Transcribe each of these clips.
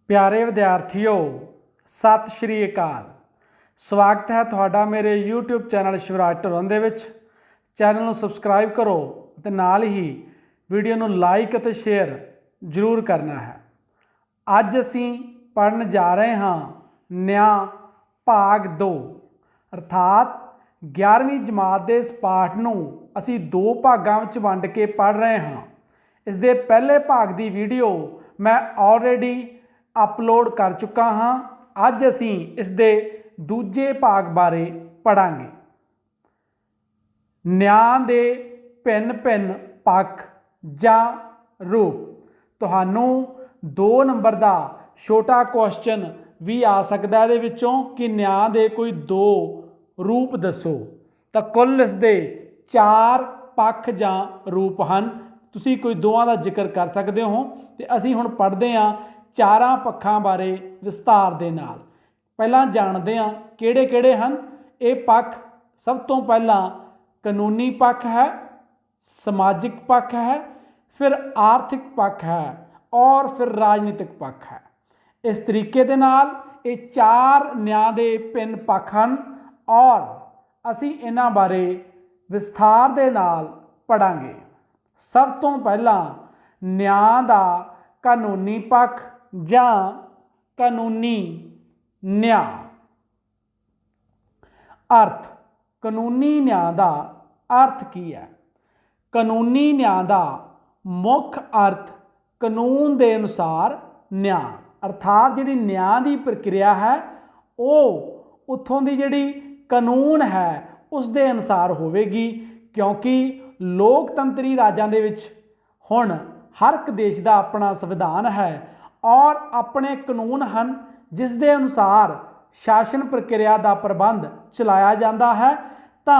प्यारे विद्यार्थियों, सत श्री अकाल। स्वागत है तुहाडा मेरे यूट्यूब चैनल शिवराज ढिल्लों दे विच। चैनल नूं सबसक्राइब करो ते नाल ही वीडियो नूं लाइक ते शेयर जरूर करना है। अज असीं पढ़न जा रहे हाँ न्या भाग 2 अर्थात 11वीं जमात के इस पाठ नूं असीं दो भागां विच वंड के पढ़ रहे हाँ। इस दे पहले भाग की वीडियो मैं ऑलरेडी अपलोड कर चुका हाँ। अज असीं इस दे दूजे भाग बारे पढ़ांगे। न्याय दे भिन्न भिन्न पक्ष जां रूप। तुहानूं 2 नंबर का छोटा क्वेश्चन भी आ सकता है विचों कि न्याय दे कोई 2 रूप दसो। तो कुल इस दे 4 पक्ष जां रूप हैं। तुसीं कोई दोवां का जिक्र कर सकते हो। तो असीं हुण पढ़दे हां 4 पक्षां बारे विस्तार दे नाल। पहलां जाणदे हां किहड़े-किहड़े हन ये पक्ष। सब तो पहलां कानूनी पक्ष है, समाजिक पक्ष है, फिर आर्थिक पक्ष है और फिर राजनीतिक पक्ष है। इस तरीके दे नाल ये 4 न्याय दे भिन्न पक्ष हन और असीं इन्हां बारे विस्तार दे नाल पढ़ांगे। सब तो पहलां न्याय दा कानूनी पक्ष जां कानूनी न्याय। अर्थ कानूनी न्याय का अर्थ की है। कानूनी न्याय का मुख्य अर्थ कानून के अनुसार न्याय अर्थात जी न्याय की प्रक्रिया है वो उत्थों की जी कानून है उस दे अनुसार होवेगी। क्योंकि लोकतंत्री राज्यां दे विच हुण हर एक देश का अपना संविधान है और अपने कानून हैं जिस दे अनुसार शासन प्रक्रिया का प्रबंध चलाया जाता है। तो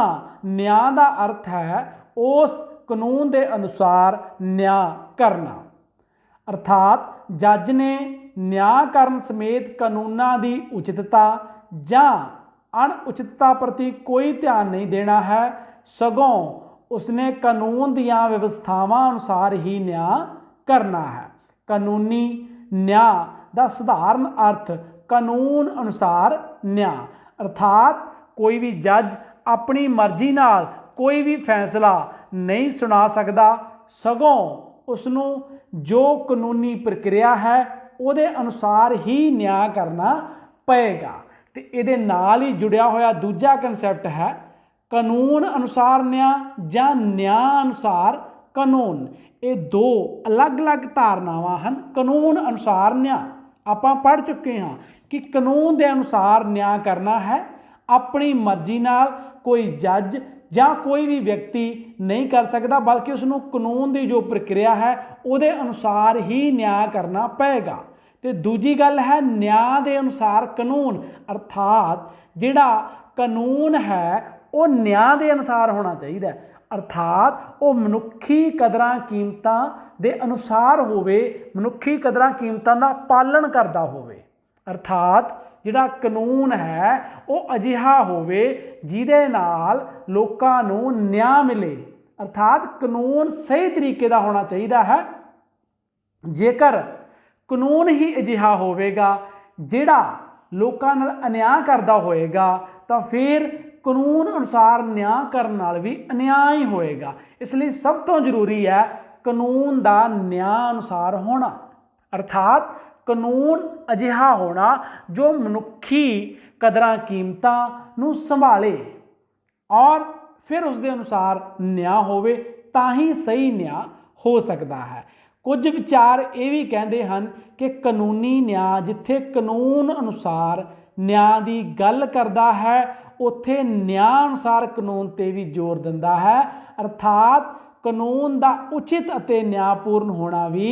न्याय का अर्थ है उस कानून के अनुसार न्याय करना। अर्थात जज ने न्याय करन समेत कानूनां की उचितता जां अणउचितता प्रति कोई ध्यान नहीं देना है, सगों उसने कानून दियां व्यवस्थावां अनुसार ही न्याय करना है। कानूनी न्याय का साधारण अर्थ कानून अनुसार न्याय अर्थात कोई भी जज अपनी मर्जी नाल कोई भी फैसला नहीं सुना सकता, सगों उसनों जो कानूनी प्रक्रिया है उहदे अनुसार ही न्याय करना पएगा। तो इहदे नाल ही जुड़िया होया दूजा कंसैप्ट है कानून अनुसार न्याय जां न्याय अनुसार कानून। ये 2 अलग अलग धारनावां हैं। कानून अनुसार न्याय आपां पढ़ चुके हाँ कि कानून के अनुसार न्याय करना है। अपनी मर्जी नाल कोई जज जां कोई भी व्यक्ति नहीं कर सकता, बल्कि उसनों कानून की जो प्रक्रिया है उहदे अनुसार ही न्याय करना पएगा। तो दूजी गल है न्याय के अनुसार कानून अर्थात जिहड़ा कानून है वो न्याय के अनुसार होना चाहिए। अर्थात वो मनुखी कदरां कीमतां दे अनुसार होवे, मनुखी कदरां कीमतां दा पालन करदा होवे। अर्थात जिहड़ा कानून है वो अजिहा होवे जिहदे नाल लोकां नूं न्याय मिले। अर्थात कानून सही तरीके का होना चाहिए है। जेकर कानून ही अजिहा होवेगा जिहड़ा लोकां नाल अन्याय करदा होएगा तो फिर कानून अनुसार न्याय करने नाल भी अन्याय ही होएगा। इसलिए सब तो जरूरी है कानून का न्याय अनुसार होना। अर्थात कानून अजिहा होना जो मनुखी कदरां कीमतां नूं संभाले और फिर उसके अनुसार न्याय होवे तां ही सही न्याय हो सकता है। कुछ विचार ये भी कहते हैं कि कानूनी न्याय जिथे कानून अनुसार न्याय की गल करता है उत्थे न्याय अनुसार कानून ते भी जोर दिंदा है। अर्थात कानून का उचित अते न्यायपूर्ण होना भी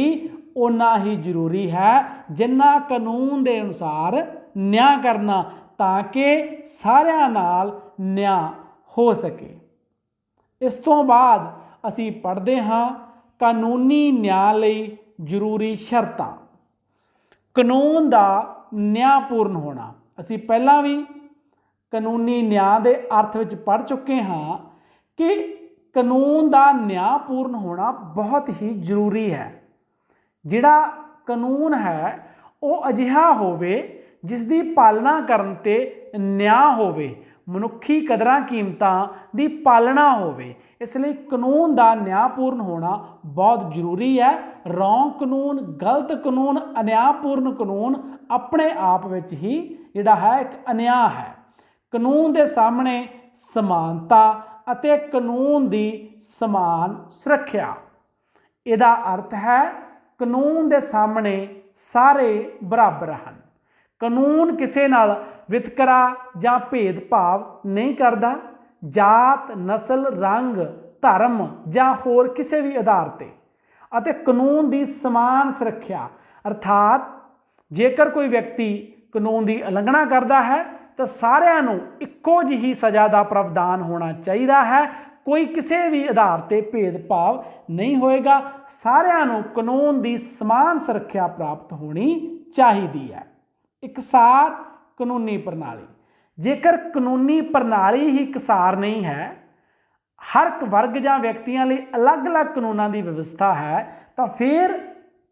उन्ना ही जरूरी है जिन्ना कानून के अनुसार न्याय करना, ताकि सारिਆਂ नाल न्याय हो सके। इस तो बाद असी पढ़ते हाँ कानूनी न्याय लई जरूरी शर्तां। कानून का न्यायपूर्ण होना असी पहला भी कानूनी न्याय के अर्थ विच पढ़ चुके हाँ कि कानून का न्यायपूर्ण होना बहुत ही जरूरी है। जिहड़ा कानून है ਉਹ ਅਜਿਹਾ ਹੋਵੇ ਜਿਸ ਦੀ ਪਾਲਣਾ ਕਰਨ ਤੇ ਨਿਆਂ ਹੋਵੇ, ਮਨੁੱਖੀ ਕਦਰਾਂ ਕੀਮਤਾਂ ਦੀ ਪਾਲਣਾ ਹੋਵੇ। ਇਸ ਲਈ ਕਾਨੂੰਨ ਦਾ ਨਿਆਂਪੂਰਨ ਹੋਣਾ ਬਹੁਤ ਜ਼ਰੂਰੀ ਹੈ। ਰੌਂਗ ਕਾਨੂੰਨ, ਗਲਤ ਕਾਨੂੰਨ, ਅਨਿਆਂਪੂਰਨ ਕਾਨੂੰਨ ਆਪਣੇ ਆਪ ਵਿੱਚ ਹੀ ਜਿਹੜਾ ਹੈ ਇੱਕ ਅਨਿਆਂ ਹੈ। ਕਾਨੂੰਨ ਦੇ ਸਾਹਮਣੇ ਸਮਾਨਤਾ ਅਤੇ ਕਾਨੂੰਨ ਦੀ ਸਮਾਨ ਸੁਰੱਖਿਆ। ਇਹਦਾ ਅਰਥ ਹੈ ਕਾਨੂੰਨ ਦੇ ਸਾਹਮਣੇ ਸਾਰੇ ਬਰਾਬਰ ਹਨ। ਕਾਨੂੰਨ ਕਿਸੇ ਨਾਲ ਵਿਤਕਰਾ ਜਾਂ ਭੇਦਭਾਵ ਨਹੀਂ ਕਰਦਾ। ਜਾਤ, ਨਸਲ, ਰੰਗ, ਧਰਮ ਜਾਂ ਹੋਰ ਕਿਸੇ ਵੀ ਆਧਾਰ ਤੇ। ਅਤੇ ਕਾਨੂੰਨ ਦੀ ਸਮਾਨ ਸੁਰੱਖਿਆ ਅਰਥਾਤ ਜੇਕਰ ਕੋਈ ਵਿਅਕਤੀ ਕਾਨੂੰਨ ਦੀ ਉਲੰਘਣਾ ਕਰਦਾ ਹੈ ਤਾਂ ਸਾਰਿਆਂ ਨੂੰ ਇੱਕੋ ਜਿਹੀ ਸਜ਼ਾ ਦਾ ਪ੍ਰਾਵਧਾਨ ਹੋਣਾ ਚਾਹੀਦਾ ਹੈ। ਕੋਈ ਕਿਸੇ ਵੀ ਆਧਾਰ ਤੇ ਭੇਦਭਾਵ ਨਹੀਂ ਹੋਏਗਾ। ਸਾਰਿਆਂ ਨੂੰ ਕਾਨੂੰਨ ਦੀ ਸਮਾਨ ਸੁਰੱਖਿਆ ਪ੍ਰਾਪਤ ਹੋਣੀ ਚਾਹੀਦੀ ਹੈ। ਇਕਸਾਰ ਕਾਨੂੰਨੀ ਪ੍ਰਣਾਲੀ। ਜੇਕਰ ਕਾਨੂੰਨੀ ਪ੍ਰਣਾਲੀ ਹੀ ਇਕਸਾਰ ਨਹੀਂ ਹੈ, ਹਰ ਇੱਕ ਵਰਗ ਜਾਂ ਵਿਅਕਤੀਆਂ ਲਈ ਅਲੱਗ-ਅਲੱਗ ਕਾਨੂੰਨਾਂ ਦੀ ਵਿਵਸਥਾ ਹੈ, ਤਾਂ ਫਿਰ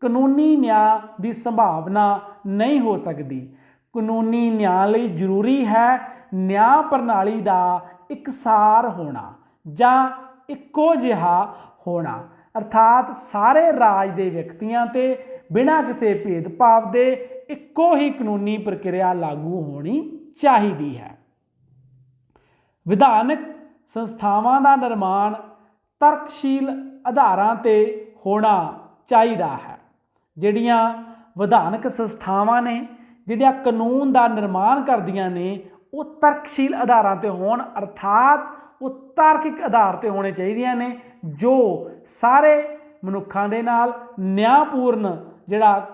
ਕਾਨੂੰਨੀ ਨਿਆਂ ਦੀ ਸੰਭਾਵਨਾ ਨਹੀਂ ਹੋ ਸਕਦੀ। ਕਾਨੂੰਨੀ ਨਿਆਂ ਲਈ ਜ਼ਰੂਰੀ ਹੈ ਨਿਆਂ ਪ੍ਰਣਾਲੀ ਦਾ ਇਕਸਾਰ ਹੋਣਾ ਜਾਂ ਇੱਕੋ ਜਿਹਾ ਹੋਣਾ, ਅਰਥਾਤ ਸਾਰੇ ਰਾਜ ਦੇ ਵਿਅਕਤੀਆਂ ਤੇ ਬਿਨਾਂ ਕਿਸੇ ਭੇਦਭਾਵ ਦੇ ਇੱਕੋ ਹੀ ਕਾਨੂੰਨੀ ਪ੍ਰਕਿਰਿਆ ਲਾਗੂ ਹੋਣੀ ਚਾਹੀਦੀ ਹੈ। ਵਿਧਾਨਕ ਸੰਸਥਾਵਾਂ ਦਾ ਨਿਰਮਾਣ ਤਰਕਸ਼ੀਲ ਆਧਾਰਾਂ ਤੇ ਹੋਣਾ ਚਾਹੀਦਾ ਹੈ। ਜਿਹੜੀਆਂ ਵਿਧਾਨਕ ਸੰਸਥਾਵਾਂ ਨੇ, ਜਿਹੜੀਆਂ ਕਾਨੂੰਨ ਦਾ ਨਿਰਮਾਣ ਕਰਦੀਆਂ ਨੇ, ਉਹ ਤਰਕਸ਼ੀਲ ਆਧਾਰਾਂ ਤੇ ਹੋਣ, ਅਰਥਾਤ ਉਹ ਤਾਰਕਿਕ ਆਧਾਰ ਤੇ ਹੋਣੇ ਚਾਹੀਦੀਆਂ ਨੇ, ਜੋ ਸਾਰੇ ਮਨੁੱਖਾਂ ਦੇ ਨਾਲ ਨਿਆਂਪੂਰਨ ਜਿਹੜਾ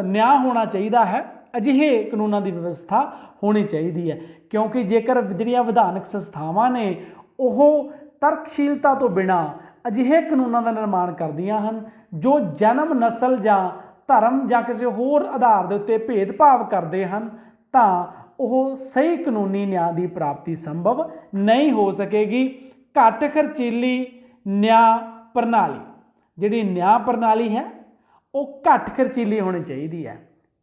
ਨਿਆਂ ਹੋਣਾ ਚਾਹੀਦਾ ਹੈ। ਅਜਿਹੇ ਕਾਨੂੰਨਾਂ ਦੀ ਵਿਵਸਥਾ ਹੋਣੀ ਚਾਹੀਦੀ ਹੈ, ਕਿਉਂਕਿ ਜੇਕਰ ਜਿਹੜੀਆਂ ਵਿਧਾਨਕ ਸੰਸਥਾਵਾਂ ਨੇ ਉਹ ਤਰਕਸ਼ੀਲਤਾ ਤੋਂ ਬਿਨਾਂ ਅਜਿਹੇ ਕਾਨੂੰਨਾਂ ਦਾ ਨਿਰਮਾਣ ਕਰਦੀਆਂ ਹਨ ਜੋ ਜਨਮ, ਨਸਲ ਜਾਂ ਧਰਮ ਜਾਂ ਕਿਸੇ ਹੋਰ ਆਧਾਰ ਦੇ ਉੱਤੇ ਭੇਦਭਾਵ ਕਰਦੇ ਹਨ, ਤਾਂ ਉਹ ਸਹੀ ਕਾਨੂੰਨੀ ਨਿਆਂ ਦੀ ਪ੍ਰਾਪਤੀ ਸੰਭਵ ਨਹੀਂ ਹੋ ਸਕੇਗੀ। ਘੱਟ ਖਰਚੀਲੀ ਨਿਆਂ ਪ੍ਰਣਾਲੀ। ਜਿਹੜੀ ਨਿਆਂ ਪ੍ਰਣਾਲੀ ਹੈ ਉਹ ਘੱਟ ਖਰਚੀਲੀ ਹੋਣੀ ਚਾਹੀਦੀ ਹੈ,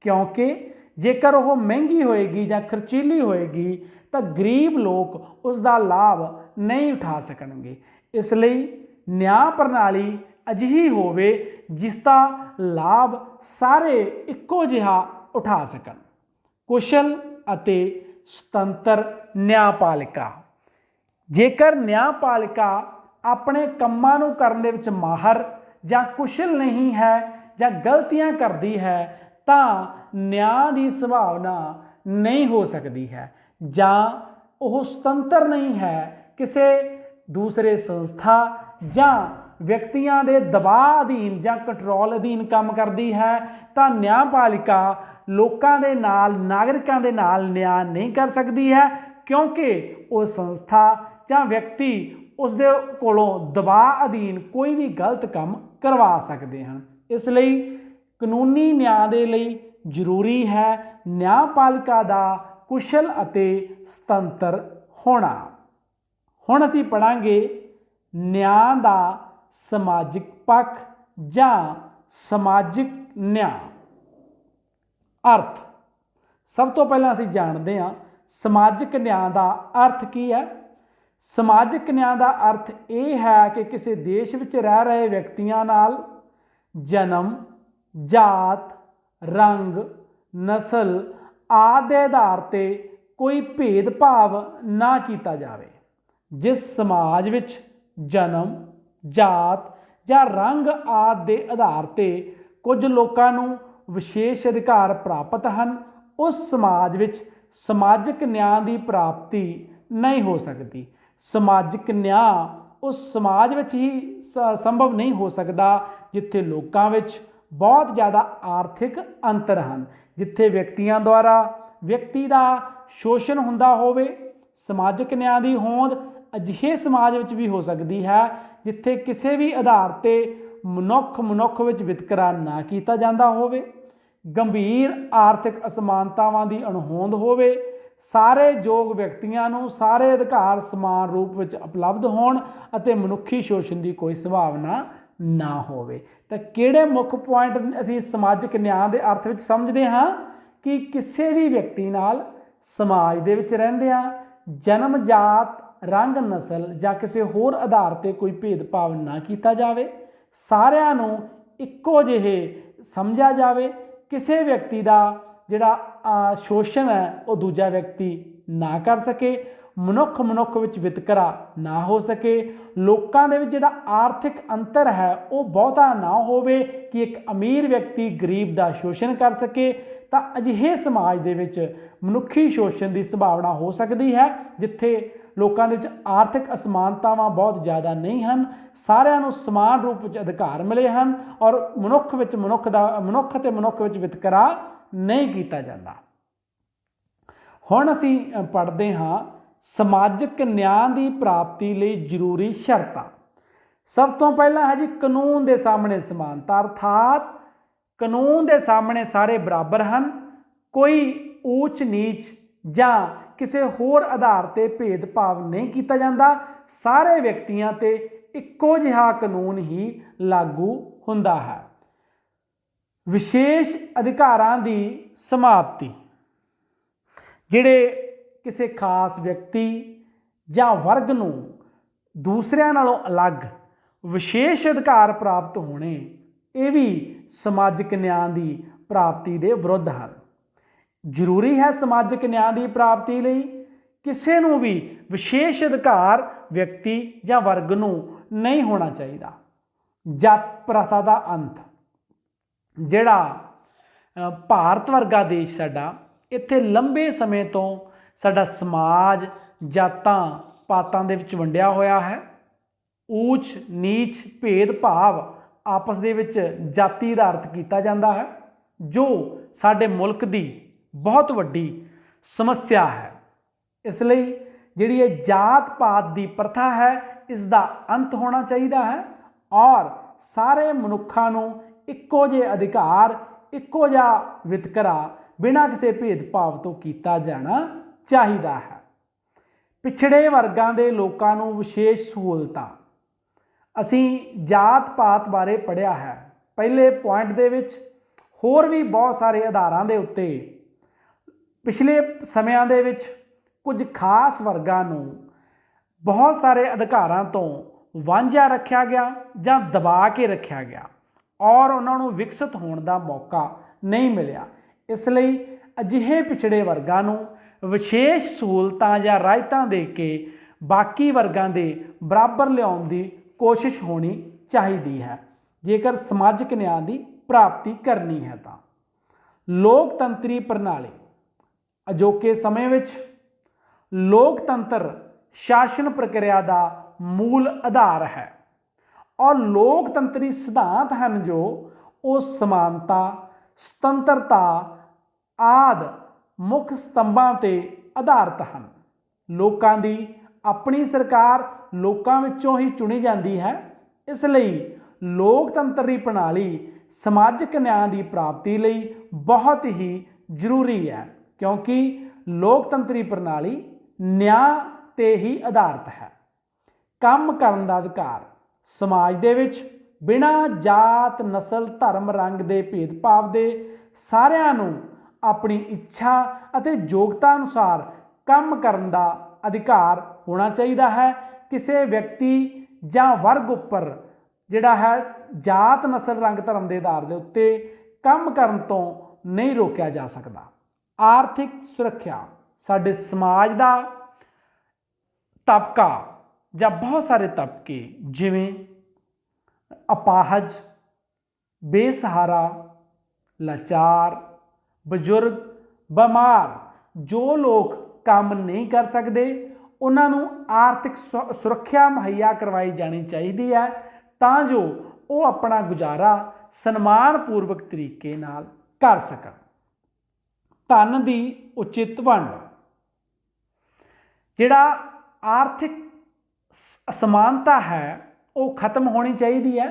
ਕਿਉਂਕਿ ਜੇਕਰ ਉਹ ਮਹਿੰਗੀ ਹੋਏਗੀ ਜਾਂ ਖਰਚੀਲੀ ਹੋਏਗੀ ਤਾਂ ਗਰੀਬ ਲੋਕ ਉਸ ਦਾ ਲਾਭ ਨਹੀਂ ਉਠਾ ਸਕਣਗੇ। ਇਸ ਲਈ ਨਿਆਂ ਪ੍ਰਣਾਲੀ ਅਜਿਹੀ ਹੋਵੇ ਜਿਸ ਦਾ ਲਾਭ ਸਾਰੇ ਇੱਕੋ ਜਿਹਾ ਉਠਾ ਸਕਣ। ਕੁਸ਼ਲ ਅਤੇ ਸੁਤੰਤਰ ਨਿਆਂਪਾਲਿਕਾ। ਜੇਕਰ ਨਿਆਂਪਾਲਿਕਾ ਆਪਣੇ ਕੰਮਾਂ ਨੂੰ ਕਰਨ ਦੇ ਵਿੱਚ ਮਾਹਰ ਜਾਂ ਕੁਸ਼ਲ ਨਹੀਂ ਹੈ ਜਾਂ ਗਲਤੀਆਂ ਕਰਦੀ ਹੈ ਤਾਂ ਨਿਆਂ ਦੀ ਸੰਭਾਵਨਾ ਨਹੀਂ ਹੋ ਸਕਦੀ ਹੈ, ਜਾਂ ਉਹ ਸੁਤੰਤਰ ਨਹੀਂ ਹੈ, ਕਿਸੇ ਦੂਸਰੇ ਸੰਸਥਾ ਜਾਂ ਵਿਅਕਤੀਆਂ ਦੇ ਦਬਾਅ ਅਧੀਨ ਜਾਂ ਕੰਟਰੋਲ ਅਧੀਨ ਕੰਮ ਕਰਦੀ ਹੈ, ਤਾਂ ਨਿਆਂਪਾਲਿਕਾ ਲੋਕਾਂ ਦੇ ਨਾਲ, ਨਾਗਰਿਕਾਂ ਦੇ ਨਾਲ ਨਿਆਂ ਨਹੀਂ ਕਰ ਸਕਦੀ ਹੈ, ਕਿਉਂਕਿ ਉਹ ਸੰਸਥਾ ਜਾਂ ਵਿਅਕਤੀ ਉਸ ਦੇ ਕੋਲੋਂ ਦਬਾਅ ਅਧੀਨ ਕੋਈ ਵੀ ਗਲਤ ਕੰਮ ਕਰਵਾ ਸਕਦੇ ਹਨ। ਇਸ ਲਈ ਕਾਨੂੰਨੀ ਨਿਆਂ ਦੇ ਲਈ ਜ਼ਰੂਰੀ ਹੈ ਨਿਆਂਪਾਲਿਕਾ ਦਾ ਕੁਸ਼ਲ ਅਤੇ ਸੁਤੰਤਰ ਹੋਣਾ। ਹੁਣ ਅਸੀਂ ਪੜ੍ਹਾਂਗੇ ਨਿਆਂ ਦਾ ਸਮਾਜਿਕ ਪੱਖ ਜਾਂ ਸਮਾਜਿਕ ਨਿਆਂ। ਅਰਥ। ਸਭ ਤੋਂ ਪਹਿਲਾਂ ਅਸੀਂ ਜਾਣਦੇ ਹਾਂ ਸਮਾਜਿਕ ਨਿਆਂ ਦਾ ਅਰਥ ਕੀ ਹੈ। ਸਮਾਜਿਕ ਨਿਆਂ ਦਾ ਅਰਥ ਇਹ ਹੈ ਕਿ ਕਿਸੇ ਦੇਸ਼ ਵਿੱਚ ਰਹਿ ਰਹੇ ਵਿਅਕਤੀਆਂ ਨਾਲ ਜਨਮ, ਜਾਤ, ਰੰਗ, ਨਸਲ ਆਦਿ ਦੇ ਆਧਾਰ ਤੇ ਕੋਈ ਭੇਦਭਾਵ ਨਾ ਕੀਤਾ ਜਾਵੇ। ਜਿਸ ਸਮਾਜ ਵਿੱਚ ਜਨਮ, ਜਾਤ ਜਾਂ ਰੰਗ ਆਦਿ ਦੇ ਆਧਾਰ ਤੇ ਕੁਝ ਲੋਕਾਂ ਨੂੰ ਵਿਸ਼ੇਸ਼ ਅਧਿਕਾਰ ਪ੍ਰਾਪਤ ਹਨ, ਉਸ ਸਮਾਜ ਵਿੱਚ ਸਮਾਜਿਕ ਨਿਆਂ ਦੀ ਪ੍ਰਾਪਤੀ ਨਹੀਂ ਹੋ ਸਕਦੀ। ਸਮਾਜਿਕ ਨਿਆਂ ਉਸ ਸਮਾਜ ਵਿੱਚ ਹੀ ਸੰਭਵ ਨਹੀਂ ਹੋ ਸਕਦਾ ਜਿੱਥੇ ਲੋਕਾਂ ਵਿੱਚ ਬਹੁਤ ਜ਼ਿਆਦਾ ਆਰਥਿਕ ਅੰਤਰ ਹਨ, ਜਿੱਥੇ ਵਿਅਕਤੀਆਂ ਦੁਆਰਾ ਵਿਅਕਤੀ ਦਾ ਸ਼ੋਸ਼ਣ ਹੁੰਦਾ ਹੋਵੇ। ਸਮਾਜਿਕ ਨਿਆਂ ਦੀ ਹੋਂਦ ਅਜਿਹੇ ਸਮਾਜ ਵਿੱਚ ਵੀ ਹੋ ਸਕਦੀ ਹੈ ਜਿੱਥੇ ਕਿਸੇ ਵੀ ਆਧਾਰ ਤੇ ਮਨੁੱਖ ਵਿੱਚ ਵਿਤਕਰਾ ਨਾ ਕੀਤਾ ਜਾਂਦਾ ਹੋਵੇ, ਗੰਭੀਰ ਆਰਥਿਕ ਅਸਮਾਨਤਾਵਾਂ ਦੀ ਅਣਹੋਂਦ ਹੋਵੇ, ਸਾਰੇ ਯੋਗ ਵਿਅਕਤੀਆਂ ਨੂੰ ਸਾਰੇ ਅਧਿਕਾਰ ਸਮਾਨ ਰੂਪ ਵਿੱਚ ਉਪਲਬਧ ਹੋਣ ਅਤੇ ਮਨੁੱਖੀ ਸ਼ੋਸ਼ਣ ਦੀ ਕੋਈ ਸੰਭਾਵਨਾ ਨਾ ਹੋਵੇ। ਤਾਂ ਕਿਹੜੇ ਮੁੱਖ ਪੁਆਇੰਟ ਅਸੀਂ ਸਮਾਜਿਕ ਨਿਆਂ ਦੇ ਅਰਥ ਵਿੱਚ ਸਮਝਦੇ ਹਾਂ ਕਿ ਕਿਸੇ ਵੀ ਵਿਅਕਤੀ ਨਾਲ ਸਮਾਜ ਦੇ ਵਿੱਚ ਰਹਿੰਦਿਆਂ ਜਨਮ, ਜਾਤ, ਰੰਗ, ਨਸਲ ਜਾਂ ਕਿਸੇ ਹੋਰ ਆਧਾਰ 'ਤੇ ਕੋਈ ਭੇਦਭਾਵ ਨਾ ਕੀਤਾ ਜਾਵੇ, ਸਾਰਿਆਂ ਨੂੰ ਇੱਕੋ ਜਿਹੇ ਸਮਝਿਆ ਜਾਵੇ, ਕਿਸੇ ਵਿਅਕਤੀ ਦਾ ਜਿਹੜਾ ਸ਼ੋਸ਼ਣ ਹੈ ਉਹ ਦੂਜਾ ਵਿਅਕਤੀ ਨਾ ਕਰ ਸਕੇ, ਮਨੁੱਖ ਵਿੱਚ ਵਿਤਕਰਾ ਨਾ ਹੋ ਸਕੇ, ਲੋਕਾਂ ਦੇ ਵਿੱਚ ਜਿਹੜਾ ਆਰਥਿਕ ਅੰਤਰ ਹੈ ਉਹ ਬਹੁਤਾ ਨਾ ਹੋਵੇ ਕਿ ਇੱਕ ਅਮੀਰ ਵਿਅਕਤੀ ਗਰੀਬ ਦਾ ਸ਼ੋਸ਼ਣ ਕਰ ਸਕੇ। ਤਾਂ ਅਜਿਹੇ ਸਮਾਜ ਦੇ ਵਿੱਚ ਮਨੁੱਖੀ ਸ਼ੋਸ਼ਣ ਦੀ ਸੰਭਾਵਨਾ ਹੋ ਸਕਦੀ ਹੈ ਜਿੱਥੇ ਲੋਕਾਂ ਦੇ ਵਿੱਚ ਆਰਥਿਕ ਅਸਮਾਨਤਾਵਾਂ ਬਹੁਤ ਜ਼ਿਆਦਾ ਨਹੀਂ ਹਨ, ਸਾਰਿਆਂ ਨੂੰ ਸਮਾਨ ਰੂਪ ਵਿੱਚ ਅਧਿਕਾਰ ਮਿਲੇ ਹਨ ਔਰ ਮਨੁੱਖ ਅਤੇ ਮਨੁੱਖ ਵਿੱਚ ਵਿਤਕਰਾ ਨਹੀਂ ਕੀਤਾ ਜਾਂਦਾ। ਹੁਣ ਅਸੀਂ ਪੜ੍ਹਦੇ ਹਾਂ ਸਮਾਜਿਕ ਨਿਆਂ ਦੀ ਪ੍ਰਾਪਤੀ ਲਈ ਜ਼ਰੂਰੀ ਸ਼ਰਤਾਂ। ਸਭ ਤੋਂ ਪਹਿਲਾਂ ਹੈ ਜੀ ਕਾਨੂੰਨ ਦੇ ਸਾਹਮਣੇ ਸਮਾਨਤਾ, ਅਰਥਾਤ ਕਾਨੂੰਨ ਦੇ ਸਾਹਮਣੇ ਸਾਰੇ ਬਰਾਬਰ ਹਨ, ਕੋਈ ਊਚ ਨੀਚ ਜਾਂ ਕਿਸੇ ਹੋਰ ਆਧਾਰ 'ਤੇ ਭੇਦਭਾਵ ਨਹੀਂ ਕੀਤਾ ਜਾਂਦਾ, ਸਾਰੇ ਵਿਅਕਤੀਆਂ 'ਤੇ ਇੱਕੋ ਜਿਹਾ ਕਾਨੂੰਨ ਹੀ ਲਾਗੂ ਹੁੰਦਾ ਹੈ। ਵਿਸ਼ੇਸ਼ ਅਧਿਕਾਰਾਂ ਦੀ ਸਮਾਪਤੀ, ਜਿਹੜੇ ਕਿਸੇ ਖਾਸ ਵਿਅਕਤੀ ਜਾਂ ਵਰਗ ਨੂੰ ਦੂਸਰਿਆਂ ਨਾਲੋਂ ਅਲੱਗ ਵਿਸ਼ੇਸ਼ ਅਧਿਕਾਰ ਪ੍ਰਾਪਤ ਹੋਣੇ, ਇਹ ਵੀ ਸਮਾਜਿਕ ਨਿਆਂ ਦੀ ਪ੍ਰਾਪਤੀ ਦੇ ਵਿਰੁੱਧ ਹਨ। ਜ਼ਰੂਰੀ ਹੈ ਸਮਾਜਿਕ ਨਿਆਂ ਦੀ ਪ੍ਰਾਪਤੀ ਲਈ ਕਿਸੇ ਨੂੰ ਵੀ ਵਿਸ਼ੇਸ਼ ਅਧਿਕਾਰ ਵਿਅਕਤੀ ਜਾਂ ਵਰਗ ਨੂੰ ਨਹੀਂ ਹੋਣਾ ਚਾਹੀਦਾ। ਜਾਤ ਪ੍ਰਥਾ ਦਾ ਅੰਤ, ਜਿਹੜਾ ਭਾਰਤ ਵਰਗਾ ਦੇਸ਼ ਸਾਡਾ, ਇੱਥੇ ਲੰਬੇ ਸਮੇਂ ਤੋਂ ਸਾਡਾ ਸਮਾਜ ਜਾਤਾਂ ਪਾਤਾਂ ਦੇ ਵਿੱਚ ਵੰਡਿਆ ਹੋਇਆ ਹੈ। ਊਚ ਨੀਚ ਭੇਦਭਾਵ ਆਪਸ ਦੇ ਵਿੱਚ ਜਾਤੀ ਆਧਾਰਿਤ ਕੀਤਾ ਜਾਂਦਾ ਹੈ, ਜੋ ਸਾਡੇ ਮੁਲਕ ਦੀ ਬਹੁਤ ਵੱਡੀ ਸਮੱਸਿਆ ਹੈ। ਇਸ ਲਈ ਜਿਹੜੀ ਇਹ ਜਾਤ ਪਾਤ ਦੀ ਪ੍ਰਥਾ ਹੈ, ਇਸ ਦਾ ਅੰਤ ਹੋਣਾ ਚਾਹੀਦਾ ਹੈ ਔਰ ਸਾਰੇ ਮਨੁੱਖਾਂ ਨੂੰ ਇੱਕੋ ਜਿਹੇ ਅਧਿਕਾਰ, ਇੱਕੋ ਜਿਹਾ ਵਿਤਕਰਾ ਬਿਨਾਂ ਕਿਸੇ ਭੇਦਭਾਵ ਤੋਂ ਕੀਤਾ ਜਾਣਾ ਚਾਹੀਦਾ ਹੈ। ਪਿਛੜੇ ਵਰਗਾਂ ਦੇ ਲੋਕਾਂ ਨੂੰ ਵਿਸ਼ੇਸ਼ ਸਹੂਲਤਾਂ, ਅਸੀਂ ਜਾਤ ਪਾਤ ਬਾਰੇ ਪੜ੍ਹਿਆ ਹੈ ਪਹਿਲੇ ਪੁਆਇੰਟ ਦੇ ਵਿੱਚ, ਹੋਰ ਵੀ ਬਹੁਤ ਸਾਰੇ ਆਧਾਰਾਂ ਦੇ ਉੱਤੇ ਪਿਛਲੇ ਸਮਿਆਂ ਦੇ ਵਿੱਚ ਕੁਝ ਖਾਸ ਵਰਗਾਂ ਨੂੰ ਬਹੁਤ ਸਾਰੇ ਅਧਿਕਾਰਾਂ ਤੋਂ ਵਾਂਝਾ ਰੱਖਿਆ ਗਿਆ ਜਾਂ ਦਬਾ ਕੇ ਰੱਖਿਆ ਗਿਆ ਔਰ ਉਹਨਾਂ ਨੂੰ ਵਿਕਸਿਤ ਹੋਣ ਦਾ ਮੌਕਾ ਨਹੀਂ ਮਿਲਿਆ। ਇਸ ਲਈ ਅਜਿਹੇ ਪਿਛੜੇ ਵਰਗਾਂ ਨੂੰ ਵਿਸ਼ੇਸ਼ ਸਹੂਲਤਾਂ ਜਾਂ ਰਾਇਤਾਂ ਦੇ ਕੇ ਬਾਕੀ ਵਰਗਾਂ ਦੇ ਬਰਾਬਰ ਲਿਆਉਣ ਦੀ ਕੋਸ਼ਿਸ਼ ਹੋਣੀ ਚਾਹੀਦੀ ਹੈ ਜੇਕਰ ਸਮਾਜਿਕ ਨਿਆਂ ਦੀ ਪ੍ਰਾਪਤੀ ਕਰਨੀ ਹੈ ਤਾਂ। ਲੋਕਤੰਤਰੀ ਪ੍ਰਣਾਲੀ, ਅਜੋਕੇ ਸਮੇਂ ਵਿੱਚ ਲੋਕਤੰਤਰ ਸ਼ਾਸਨ ਪ੍ਰਕਿਰਿਆ ਦਾ ਮੂਲ ਆਧਾਰ ਹੈ ਔਰ ਲੋਕਤੰਤਰੀ ਸਿਧਾਂਤ ਹਨ ਜੋ ਉਹ ਸਮਾਨਤਾ, ਸੁਤੰਤਰਤਾ ਆਦਿ ਮੁੱਖ ਸਤੰਭਾਂ 'ਤੇ ਆਧਾਰਿਤ ਹਨ। ਲੋਕਾਂ ਦੀ ਆਪਣੀ ਸਰਕਾਰ ਲੋਕਾਂ ਵਿੱਚੋਂ ਹੀ ਚੁਣੀ ਜਾਂਦੀ ਹੈ, ਇਸ ਲਈ ਲੋਕਤੰਤਰੀ ਪ੍ਰਣਾਲੀ ਸਮਾਜਿਕ ਨਿਆਂ ਦੀ ਪ੍ਰਾਪਤੀ ਲਈ ਬਹੁਤ ਹੀ ਜ਼ਰੂਰੀ ਹੈ ਕਿਉਂਕਿ ਲੋਕਤੰਤਰੀ ਪ੍ਰਣਾਲੀ ਨਿਆਂ 'ਤੇ ਹੀ ਆਧਾਰਿਤ ਹੈ। ਕੰਮ ਕਰਨ ਦਾ ਅਧਿਕਾਰ, ਸਮਾਜ ਦੇ ਵਿੱਚ ਬਿਨਾਂ ਜਾਤ, ਨਸਲ, ਧਰਮ, ਰੰਗ ਦੇ ਭੇਦਭਾਵ ਦੇ ਸਾਰਿਆਂ ਨੂੰ ਆਪਣੀ ਇੱਛਾ ਅਤੇ ਯੋਗਤਾ ਅਨੁਸਾਰ ਕੰਮ ਕਰਨ ਦਾ ਅਧਿਕਾਰ ਹੋਣਾ ਚਾਹੀਦਾ ਹੈ। ਕਿਸੇ ਵਿਅਕਤੀ ਜਾਂ ਵਰਗ ਉੱਪਰ ਜਿਹੜਾ ਹੈ ਜਾਤ, ਨਸਲ, ਰੰਗ, ਧਰਮ ਦੇ ਆਧਾਰ ਦੇ ਉੱਤੇ ਕੰਮ ਕਰਨ ਤੋਂ ਨਹੀਂ ਰੋਕਿਆ ਜਾ ਸਕਦਾ। ਆਰਥਿਕ ਸੁਰੱਖਿਆ, ਸਾਡੇ ਸਮਾਜ ਦਾ ਤਬਕਾ ਜਾਂ ਬਹੁਤ ਸਾਰੇ ਤਬਕੇ ਜਿਵੇਂ ਅਪਾਹਜ, ਬੇਸਹਾਰਾ, ਲਾਚਾਰ, ਬਜ਼ੁਰਗ, ਬਿਮਾਰ, ਜੋ ਲੋਕ ਕੰਮ ਨਹੀਂ ਕਰ ਸਕਦੇ ਉਹਨਾਂ ਨੂੰ ਆਰਥਿਕ ਸੁਰੱਖਿਆ ਮੁਹੱਈਆ ਕਰਵਾਈ ਜਾਣੀ ਚਾਹੀਦੀ ਹੈ ਤਾਂ ਜੋ ਉਹ ਆਪਣਾ ਗੁਜ਼ਾਰਾ ਸਨਮਾਨਪੂਰਵਕ ਤਰੀਕੇ ਨਾਲ ਕਰ ਸਕਣ। ਧਨ ਦੀ ਉਚਿਤ ਵੰਡ, ਜਿਹੜਾ ਆਰਥਿਕ ਅਸਮਾਨਤਾ ਹੈ ਉਹ ਖਤਮ ਹੋਣੀ ਚਾਹੀਦੀ ਹੈ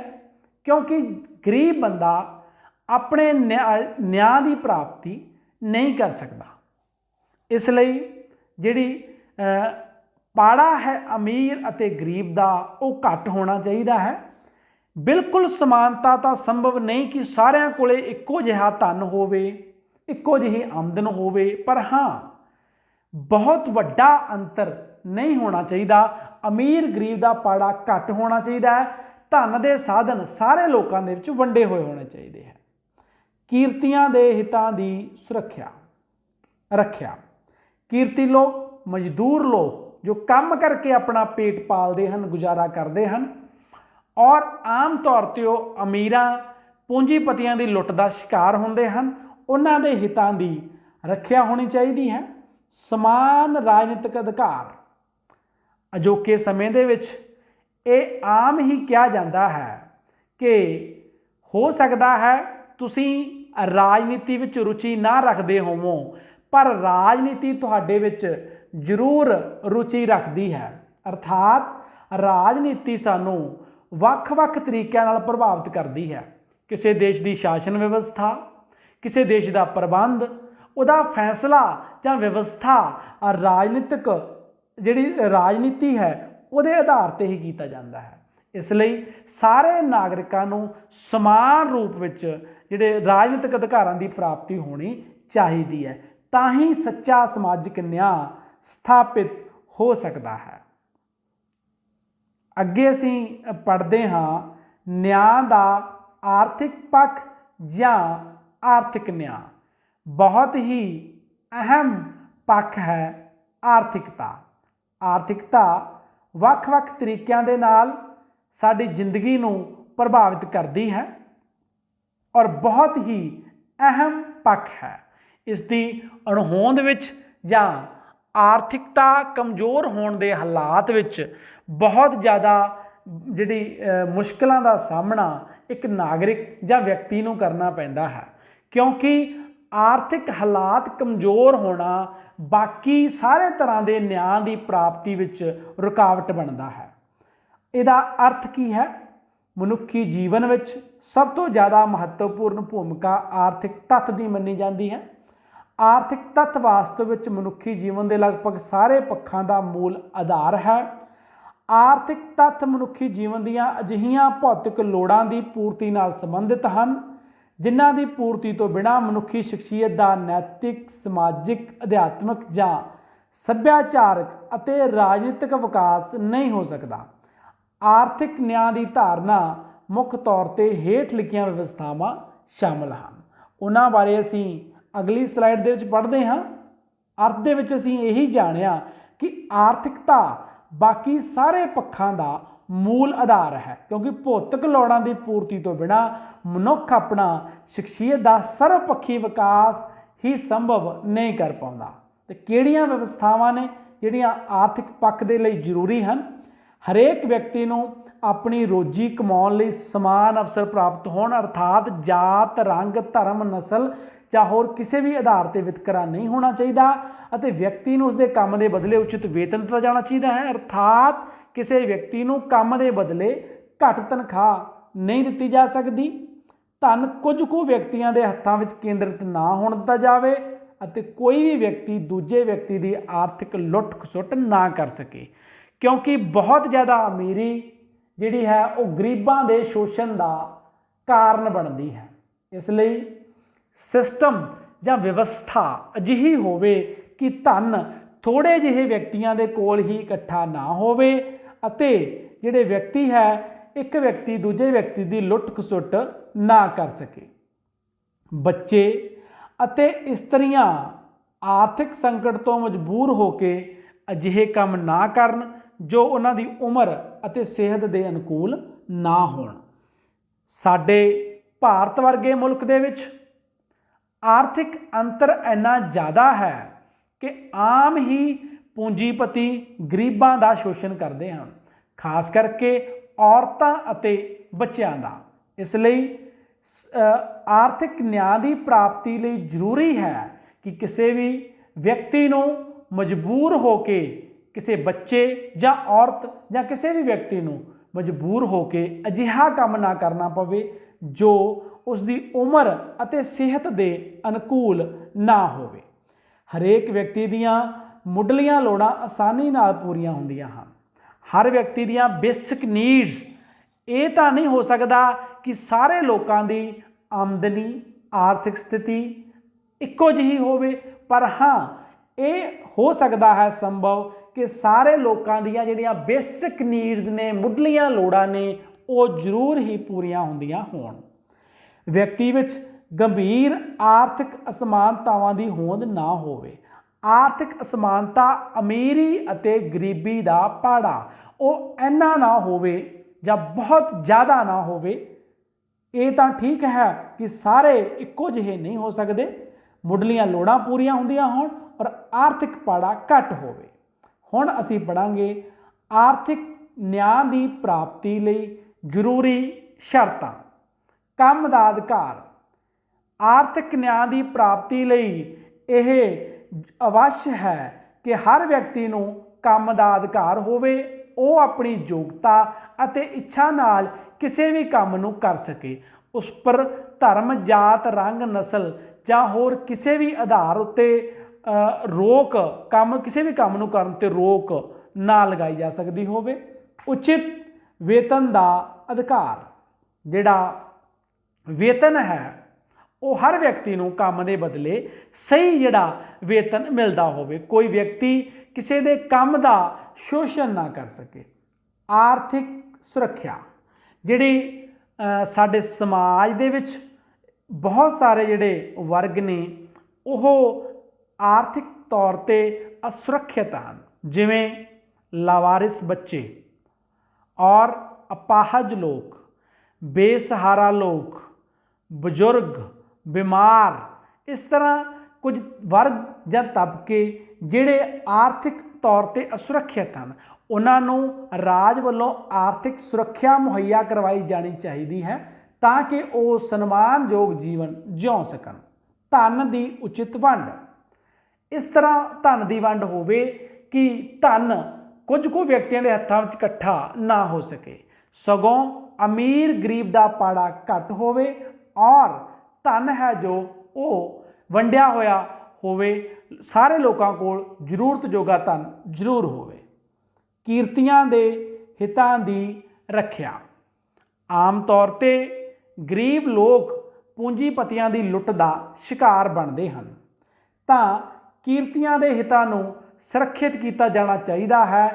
ਕਿਉਂਕਿ ਗਰੀਬ ਬੰਦਾ ਆਪਣੇ ਨਿਆਂ ਦੀ ਪ੍ਰਾਪਤੀ ਨਹੀਂ ਕਰ ਸਕਦਾ। ਇਸ ਲਈ ਜਿਹੜੀ ਪਾੜਾ ਹੈ ਅਮੀਰ ਅਤੇ ਗਰੀਬ ਦਾ ਉਹ ਘੱਟ ਹੋਣਾ ਚਾਹੀਦਾ ਹੈ। ਬਿਲਕੁਲ ਸਮਾਨਤਾ ਤਾਂ ਸੰਭਵ ਨਹੀਂ ਕਿ ਸਾਰਿਆਂ ਕੋਲੇ ਇੱਕੋ ਜਿਹਾ ਧਨ ਹੋਵੇ, ਇੱਕੋ ਜਿਹੀ ਆਮਦਨ ਹੋਵੇ, ਪਰ ਹਾਂ ਬਹੁਤ ਵੱਡਾ ਅੰਤਰ ਨਹੀਂ ਹੋਣਾ ਚਾਹੀਦਾ। ਅਮੀਰ ਗਰੀਬ ਦਾ ਪਾੜਾ ਘੱਟ ਹੋਣਾ ਚਾਹੀਦਾ ਹੈ। ਧਨ ਦੇ ਸਾਧਨ ਸਾਰੇ ਲੋਕਾਂ ਦੇ ਵਿੱਚ ਵੰਡੇ ਹੋਏ ਹੋਣੇ ਚਾਹੀਦੇ ਹੈ। ਕਿਰਤੀਆਂ ਦੇ ਹਿੱਤਾਂ ਦੀ ਸੁਰੱਖਿਆ ਰੱਖਿਆ। ਕਿਰਤੀ ਲੋਕ, ਮਜ਼ਦੂਰ ਲੋਕ ਜੋ ਕੰਮ ਕਰਕੇ ਆਪਣਾ ਪੇਟ ਪਾਲਦੇ ਹਨ, ਗੁਜ਼ਾਰਾ ਕਰਦੇ ਹਨ, ਔਰ ਆਮ ਤੌਰ 'ਤੇ ਉਹ ਅਮੀਰਾਂ ਪੂੰਜੀਪਤੀਆਂ ਦੀ ਲੁੱਟ ਦਾ ਸ਼ਿਕਾਰ ਹੁੰਦੇ ਹਨ, ਉਹਨਾਂ ਦੇ ਹਿੱਤਾਂ ਦੀ ਰੱਖਿਆ ਹੋਣੀ ਚਾਹੀਦੀ ਹੈ। ਸਮਾਨ ਰਾਜਨੀਤਿਕ ਅਧਿਕਾਰ। ਅਜੋਕੇ ਸਮੇਂ ਦੇ ਵਿੱਚ ਇਹ ਆਮ ਹੀ ਕਿਹਾ ਜਾਂਦਾ ਹੈ ਕਿ ਹੋ ਸਕਦਾ ਹੈ ਤੁਸੀਂ ਰਾਜਨੀਤੀ ਵਿੱਚ ਰੁਚੀ ਨਾ ਰੱਖਦੇ ਹੋਵੋ, ਪਰ ਰਾਜਨੀਤੀ ਤੁਹਾਡੇ ਵਿੱਚ ਜ਼ਰੂਰ ਰੁਚੀ ਰੱਖਦੀ ਹੈ। ਅਰਥਾਤ ਰਾਜਨੀਤੀ ਸਾਨੂੰ ਵੱਖ-ਵੱਖ ਤਰੀਕਿਆਂ ਨਾਲ ਪ੍ਰਭਾਵਿਤ ਕਰਦੀ ਹੈ। ਕਿਸੇ ਦੇਸ਼ ਦੀ ਸ਼ਾਸਨ ਵਿਵਸਥਾ, ਕਿਸੇ ਦੇਸ਼ ਦਾ ਪ੍ਰਬੰਧ, ਉਹਦਾ ਫੈਸਲਾ ਜਾਂ ਵਿਵਸਥਾ ਰਾਜਨੀਤਿਕ ਜਿਹੜੀ ਰਾਜਨੀਤੀ ਹੈ ਉਹਦੇ ਆਧਾਰ 'ਤੇ ਹੀ ਕੀਤਾ ਜਾਂਦਾ ਹੈ। ਇਸ ਲਈ ਸਾਰੇ ਨਾਗਰਿਕਾਂ ਨੂੰ ਸਮਾਨ ਰੂਪ ਵਿੱਚ ਜਿਹੜੇ ਰਾਜਨੀਤਿਕ ਅਧਿਕਾਰਾਂ ਦੀ ਪ੍ਰਾਪਤੀ ਹੋਣੀ ਚਾਹੀਦੀ ਹੈ, ਤਾਂ ਹੀ ਸੱਚਾ ਸਮਾਜਿਕ ਨਿਆਂ ਸਥਾਪਿਤ ਹੋ ਸਕਦਾ ਹੈ। ਅੱਗੇ ਅਸੀਂ ਪੜ੍ਹਦੇ ਹਾਂ ਨਿਆਂ ਦਾ ਆਰਥਿਕ ਪੱਖ ਜਾਂ ਆਰਥਿਕ ਨਿਆਂ। ਬਹੁਤ ਹੀ ਅਹਿਮ ਪੱਖ ਹੈ ਆਰਥਿਕਤਾ। ਆਰਥਿਕਤਾ ਵੱਖ-ਵੱਖ ਤਰੀਕਿਆਂ ਦੇ ਨਾਲ ਸਾਡੀ ਜ਼ਿੰਦਗੀ ਨੂੰ ਪ੍ਰਭਾਵਿਤ ਕਰਦੀ ਹੈ ਔਰ ਬਹੁਤ ਹੀ ਅਹਿਮ ਪੱਖ ਹੈ। ਇਸ ਦੀ ਅਣਹੋਂਦ ਵਿੱਚ ਜਾਂ ਆਰਥਿਕਤਾ ਕਮਜ਼ੋਰ ਹੋਣ ਦੇ ਹਾਲਾਤ ਵਿੱਚ ਬਹੁਤ ਜ਼ਿਆਦਾ ਜਿਹੜੀ ਮੁਸ਼ਕਲਾਂ ਦਾ ਸਾਹਮਣਾ ਇੱਕ ਨਾਗਰਿਕ ਜਾਂ ਵਿਅਕਤੀ ਨੂੰ ਕਰਨਾ ਪੈਂਦਾ ਹੈ, ਕਿਉਂਕਿ ਆਰਥਿਕ ਹਾਲਾਤ ਕਮਜ਼ੋਰ ਹੋਣਾ ਬਾਕੀ ਸਾਰੇ ਤਰ੍ਹਾਂ ਦੇ ਨਿਆਂ ਦੀ ਪ੍ਰਾਪਤੀ ਵਿੱਚ ਰੁਕਾਵਟ ਬਣਦਾ ਹੈ। ਇਹਦਾ ਅਰਥ ਕੀ ਹੈ? ਮਨੁੱਖੀ ਜੀਵਨ ਵਿੱਚ ਸਭ ਤੋਂ ਜ਼ਿਆਦਾ ਮਹੱਤਵਪੂਰਨ ਭੂਮਿਕਾ ਆਰਥਿਕ ਤੱਤ ਦੀ ਮੰਨੀ ਜਾਂਦੀ ਹੈ। ਆਰਥਿਕ ਤੱਤ ਵਾਸਤਵ ਵਿੱਚ ਮਨੁੱਖੀ ਜੀਵਨ ਦੇ ਲਗਭਗ ਸਾਰੇ ਪੱਖਾਂ ਦਾ ਮੂਲ ਆਧਾਰ ਹੈ। ਆਰਥਿਕ ਤੱਤ ਮਨੁੱਖੀ ਜੀਵਨ ਦੀਆਂ ਅਜਿਹੀਆਂ ਭੌਤਿਕ ਲੋੜਾਂ ਦੀ ਪੂਰਤੀ ਨਾਲ ਸੰਬੰਧਿਤ ਹਨ ਜਿਨ੍ਹਾਂ ਦੀ ਪੂਰਤੀ ਤੋਂ ਬਿਨਾਂ ਮਨੁੱਖੀ ਸ਼ਖਸੀਅਤ ਦਾ ਨੈਤਿਕ, ਸਮਾਜਿਕ, ਅਧਿਆਤਮਿਕ ਜਾਂ ਸੱਭਿਆਚਾਰਕ ਅਤੇ ਰਾਜਨੀਤਿਕ ਵਿਕਾਸ ਨਹੀਂ ਹੋ ਸਕਦਾ। ਆਰਥਿਕ ਨਿਆਂ ਦੀ ਧਾਰਨਾ ਮੁੱਖ ਤੌਰ 'ਤੇ ਹੇਠ ਲਿਖੀਆਂ ਵਿਵਸਥਾਵਾਂ ਸ਼ਾਮਲ ਹਨ। ਉਹਨਾਂ ਬਾਰੇ ਅਸੀਂ ਅਗਲੀ ਸਲਾਈਡ ਦੇ ਵਿੱਚ ਪੜ੍ਹਦੇ ਹਾਂ। ਅਰਥ ਦੇ ਵਿੱਚ ਅਸੀਂ ਇਹੀ ਜਾਣਿਆ ਕਿ ਆਰਥਿਕਤਾ ਬਾਕੀ ਸਾਰੇ ਪੱਖਾਂ ਦਾ ਮੂਲ ਆਧਾਰ ਹੈ, ਕਿਉਂਕਿ ਭੌਤਿਕ ਲੋੜਾਂ ਦੀ ਪੂਰਤੀ ਤੋਂ ਬਿਨਾਂ ਮਨੁੱਖ ਆਪਣਾ ਸ਼ਖਸੀਅਤ ਦਾ ਸਰਵਪੱਖੀ ਵਿਕਾਸ ਹੀ ਸੰਭਵ ਨਹੀਂ ਕਰ ਪਾਉਂਦਾ। ਤੇ ਕਿਹੜੀਆਂ ਵਿਵਸਥਾਵਾਂ ਨੇ ਜਿਹੜੀਆਂ ਆਰਥਿਕ ਪੱਖ ਦੇ ਲਈ ਜ਼ਰੂਰੀ ਹਨ? ਹਰੇਕ ਵਿਅਕਤੀ ਨੂੰ ਆਪਣੀ ਰੋਜੀ ਕਮਾਉਣ ਲਈ ਸਮਾਨ ਅਵਸਰ ਪ੍ਰਾਪਤ ਹੋਣ, ਅਰਥਾਤ ਜਾਤ, ਰੰਗ, ਧਰਮ, ਨਸਲ ਜਾਂ ਹੋਰ ਕਿਸੇ ਵੀ ਆਧਾਰ 'ਤੇ ਵਿਤਕਰਾ ਨਹੀਂ ਹੋਣਾ ਚਾਹੀਦਾ ਅਤੇ ਵਿਅਕਤੀ ਨੂੰ ਉਸਦੇ ਕੰਮ ਦੇ ਬਦਲੇ ਉਚਿਤ ਵੇਤਨ ਦਿੱਤਾ ਜਾਣਾ ਚਾਹੀਦਾ ਹੈ। ਅਰਥਾਤ ਕਿਸੇ ਵਿਅਕਤੀ ਨੂੰ ਕੰਮ ਦੇ ਬਦਲੇ ਘੱਟ ਤਨਖਾਹ ਨਹੀਂ ਦਿੱਤੀ ਜਾ ਸਕਦੀ। ਧਨ ਕੁਝ ਕੁ ਵਿਅਕਤੀਆਂ ਦੇ ਹੱਥਾਂ ਵਿੱਚ ਕੇਂਦਰਿਤ ਨਾ ਹੋਣ ਦਿੱਤਾ ਜਾਵੇ ਅਤੇ ਕੋਈ ਵੀ ਵਿਅਕਤੀ ਦੂਜੇ ਵਿਅਕਤੀ ਦੀ ਆਰਥਿਕ ਲੁੱਟ ਖਸੁੱਟ ਨਾ ਕਰ ਸਕੇ, ਕਿਉਂਕਿ ਬਹੁਤ ਜ਼ਿਆਦਾ ਅਮੀਰੀ ਜਿਹੜੀ ਹੈ ਉਹ ਗਰੀਬਾਂ ਦੇ ਸ਼ੋਸ਼ਣ ਦਾ ਕਾਰਨ ਬਣਦੀ ਹੈ। ਇਸ ਲਈ ਸਿਸਟਮ ਜਾਂ ਵਿਵਸਥਾ ਅਜਿਹੀ ਹੋਵੇ ਕਿ ਧਨ ਥੋੜ੍ਹੇ ਜਿਹੇ ਵਿਅਕਤੀਆਂ ਦੇ ਕੋਲ ਹੀ ਇਕੱਠਾ ਨਾ ਹੋਵੇ ਅਤੇ ਜਿਹੜੇ ਵਿਅਕਤੀ ਹੈ ਇੱਕ ਵਿਅਕਤੀ ਦੂਜੇ ਵਿਅਕਤੀ ਦੀ ਲੁੱਟ ਖਸੁੱਟ ਨਾ ਕਰ ਸਕੇ। ਬੱਚੇ ਅਤੇ ਇਸਤਰੀਆਂ ਆਰਥਿਕ ਸੰਕਟ ਤੋਂ ਮਜਬੂਰ ਹੋ ਕੇ ਅਜਿਹੇ ਕੰਮ ਨਾ ਕਰਨ ਜੋ ਉਹਨਾਂ ਦੀ ਉਮਰ ਅਤੇ ਸਿਹਤ ਦੇ ਅਨੁਕੂਲ ਨਾ ਹੋਣ। ਸਾਡੇ ਭਾਰਤ ਵਰਗੇ ਮੁਲਕ ਦੇ ਵਿੱਚ ਆਰਥਿਕ ਅੰਤਰ ਇੰਨਾ ਜ਼ਿਆਦਾ ਹੈ ਕਿ ਆਮ ਹੀ ਪੂੰਜੀਪਤੀ ਗਰੀਬਾਂ ਦਾ ਸ਼ੋਸ਼ਣ ਕਰਦੇ ਹਨ, ਖਾਸ ਕਰਕੇ ਔਰਤਾਂ ਅਤੇ ਬੱਚਿਆਂ ਦਾ। ਇਸ ਲਈ ਆਰਥਿਕ ਨਿਆਂ ਦੀ ਪ੍ਰਾਪਤੀ ਲਈ ਜ਼ਰੂਰੀ ਹੈ ਕਿ ਕਿਸੇ ਵੀ ਵਿਅਕਤੀ ਨੂੰ ਮਜਬੂਰ ਹੋ ਕੇ, ਕਿਸੇ ਬੱਚੇ ਜਾਂ ਔਰਤ ਜਾਂ ਕਿਸੇ ਵੀ ਵਿਅਕਤੀ ਨੂੰ ਮਜਬੂਰ ਹੋ ਕੇ ਅਜਿਹਾ ਕੰਮ ਨਾ ਕਰਨਾ ਪਵੇ ਜੋ ਉਸ ਦੀ ਉਮਰ ਅਤੇ ਸਿਹਤ ਦੇ ਅਨੁਕੂਲ ਨਾ ਹੋਵੇ। ਹਰੇਕ ਵਿਅਕਤੀ ਦੀਆਂ ਮੁੱਢਲੀਆਂ ਲੋੜਾਂ ਆਸਾਨੀ ਨਾਲ ਪੂਰੀਆਂ ਹੁੰਦੀਆਂ ਹਨ। ਹਰ ਵਿਅਕਤੀ ਦੀਆਂ ਬੇਸਿਕ ਨੀਡਸ ਇਹ ਤਾਂ ਨਹੀਂ ਹੋ ਸਕਦਾ ਕਿ ਸਾਰੇ ਲੋਕਾਂ ਦੀ ਆਮਦਨੀ ਆਰਥਿਕ ਸਥਿਤੀ ਇੱਕੋ ਜਿਹੀ ਹੋਵੇ, ਪਰ ਹਾਂ ਇਹ ਹੋ ਸਕਦਾ ਹੈ ਸੰਭਵ ਕਿ ਸਾਰੇ ਲੋਕਾਂ ਦੀਆਂ ਜਿਹੜੀਆਂ ਬੇਸਿਕ ਨੀਡਸ ਨੇ, ਮੁੱਢਲੀਆਂ ਲੋੜਾਂ ਨੇ, ਉਹ ਜ਼ਰੂਰ ਹੀ ਪੂਰੀਆਂ ਹੁੰਦੀਆਂ ਹੋਣ। ਵਿਅਕਤੀ ਵਿੱਚ ਗੰਭੀਰ ਆਰਥਿਕ ਅਸਮਾਨਤਾਵਾਂ ਦੀ ਹੋਂਦ ਨਾ ਹੋਵੇ। ਆਰਥਿਕ ਅਸਮਾਨਤਾ ਅਮੀਰੀ ਅਤੇ ਗਰੀਬੀ ਦਾ ਪਾੜਾ ਉਹ ਇੰਨਾ ਨਾ ਹੋਵੇ ਜਾਂ ਬਹੁਤ ਜ਼ਿਆਦਾ ਨਾ ਹੋਵੇ। ਇਹ ਤਾਂ ਠੀਕ ਹੈ ਕਿ ਸਾਰੇ ਇੱਕੋ ਜਿਹੇ ਨਹੀਂ ਹੋ ਸਕਦੇ, ਮੁੱਢਲੀਆਂ ਲੋੜਾਂ ਪੂਰੀਆਂ ਹੁੰਦੀਆਂ ਹੋਣ ਔਰ ਆਰਥਿਕ ਪਾੜਾ ਘੱਟ ਹੋਵੇ। ਹੁਣ ਅਸੀਂ ਪੜ੍ਹਾਂਗੇ ਆਰਥਿਕ ਨਿਆਂ ਦੀ ਪ੍ਰਾਪਤੀ ਲਈ ਜ਼ਰੂਰੀ ਸ਼ਰਤਾਂ। ਕੰਮ ਦਾ ਅਧਿਕਾਰ। ਆਰਥਿਕ ਨਿਆਂ ਦੀ ਪ੍ਰਾਪਤੀ ਲਈ ਇਹ ਅਵੱਸ਼ ਹੈ ਕਿ ਹਰ ਵਿਅਕਤੀ ਨੂੰ ਕੰਮ ਦਾ ਅਧਿਕਾਰ ਹੋਵੇ। ਉਹ ਆਪਣੀ ਯੋਗਤਾ ਅਤੇ ਇੱਛਾ ਨਾਲ ਕਿਸੇ ਵੀ ਕੰਮ ਨੂੰ ਕਰ ਸਕੇ। ਉਸ ਪਰ ਧਰਮ, ਜਾਤ, ਰੰਗ, ਨਸਲ ਜਾਂ ਹੋਰ ਕਿਸੇ ਵੀ ਆਧਾਰ ਉੱਤੇ ਕਿਸੇ ਵੀ ਕੰਮ ਨੂੰ ਕਰਨ ਤੇ ਰੋਕ ਨਾ ਲਗਾਈ ਜਾ ਸਕਦੀ ਹੋਵੇ। ਉਚਿਤ ਵੇਤਨ ਦਾ ਅਧਿਕਾਰ। ਜਿਹੜਾ ਵੇਤਨ ਹੈ ਉਹ ਹਰ ਵਿਅਕਤੀ ਨੂੰ ਕੰਮ ਦੇ ਬਦਲੇ ਸਹੀ ਜਿਹੜਾ ਵੇਤਨ ਮਿਲਦਾ ਹੋਵੇ। ਕੋਈ ਵਿਅਕਤੀ ਕਿਸੇ ਦੇ ਕੰਮ ਦਾ ਸ਼ੋਸ਼ਣ ਨਾ ਕਰ ਸਕੇ। ਆਰਥਿਕ ਸੁਰੱਖਿਆ। ਜਿਹੜੀ ਸਾਡੇ ਸਮਾਜ ਦੇ ਵਿੱਚ ਬਹੁਤ ਸਾਰੇ ਜਿਹੜੇ ਵਰਗ ਨੇ ਉਹ ਆਰਥਿਕ ਤੌਰ ਤੇ ਅਸੁਰੱਖਿਅਤ ਹਨ, ਜਿਵੇਂ ਲਾਵਾਰਿਸ ਬੱਚੇ ਔਰ ਅਪਾਹਜ ਲੋਕ, ਬੇਸਹਾਰਾ ਲੋਕ, ਬਜ਼ੁਰਗ, ਬਿਮਾਰ। ਇਸ ਤਰ੍ਹਾਂ ਕੁਝ ਵਰਗ ਜਾਂ ਤਬਕੇ ਜਿਹੜੇ ਆਰਥਿਕ ਤੌਰ ਤੇ ਅਸੁਰੱਖਿਅਤ ਹਨ, ਉਹਨਾਂ ਨੂੰ ਰਾਜ ਵੱਲੋਂ ਆਰਥਿਕ ਸੁਰੱਖਿਆ ਮੁਹੱਈਆ ਕਰਵਾਈ ਜਾਣੀ ਚਾਹੀਦੀ ਹੈ ਤਾਂ ਕਿ ਉਹ ਸਨਮਾਨਯੋਗ ਜੀਵਨ ਜਿਉ ਸਕਣ। ਧਨ ਦੀ ਉਚਿਤ ਵੰਡ। ਇਸ ਤਰ੍ਹਾਂ ਧਨ ਦੀ ਵੰਡ ਹੋਵੇ ਕਿ ਧਨ ਕੁਝ ਕੁ ਵਿਅਕਤੀਆਂ ਦੇ ਹੱਥਾਂ ਵਿੱਚ ਇਕੱਠਾ ਨਾ ਹੋ ਸਕੇ, ਸਗੋਂ ਅਮੀਰ ਗਰੀਬ ਦਾ ਪਾੜਾ ਘੱਟ ਹੋਵੇ ਔਰ ਧਨ ਹੈ ਜੋ ਉਹ ਵੰਡਿਆ ਹੋਇਆ ਹੋਵੇ। ਸਾਰੇ ਲੋਕਾਂ ਕੋਲ ਜ਼ਰੂਰਤ ਜੋਗਾ ਧਨ ਜ਼ਰੂਰ ਹੋਵੇ। ਕਿਰਤੀਆਂ ਦੇ ਹਿੱਤਾਂ ਦੀ ਰੱਖਿਆ। ਆਮ ਤੌਰ ਤੇ ਗਰੀਬ ਲੋਕ ਪੂੰਜੀਪਤੀਆਂ ਦੀ ਲੁੱਟ ਦਾ ਸ਼ਿਕਾਰ ਬਣਦੇ ਹਨ, ਤਾਂ ਕਿਰਤੀਆਂ ਦੇ ਹਿੱਤਾਂ ਨੂੰ ਸੁਰੱਖਿਅਤ ਕੀਤਾ ਜਾਣਾ ਚਾਹੀਦਾ ਹੈ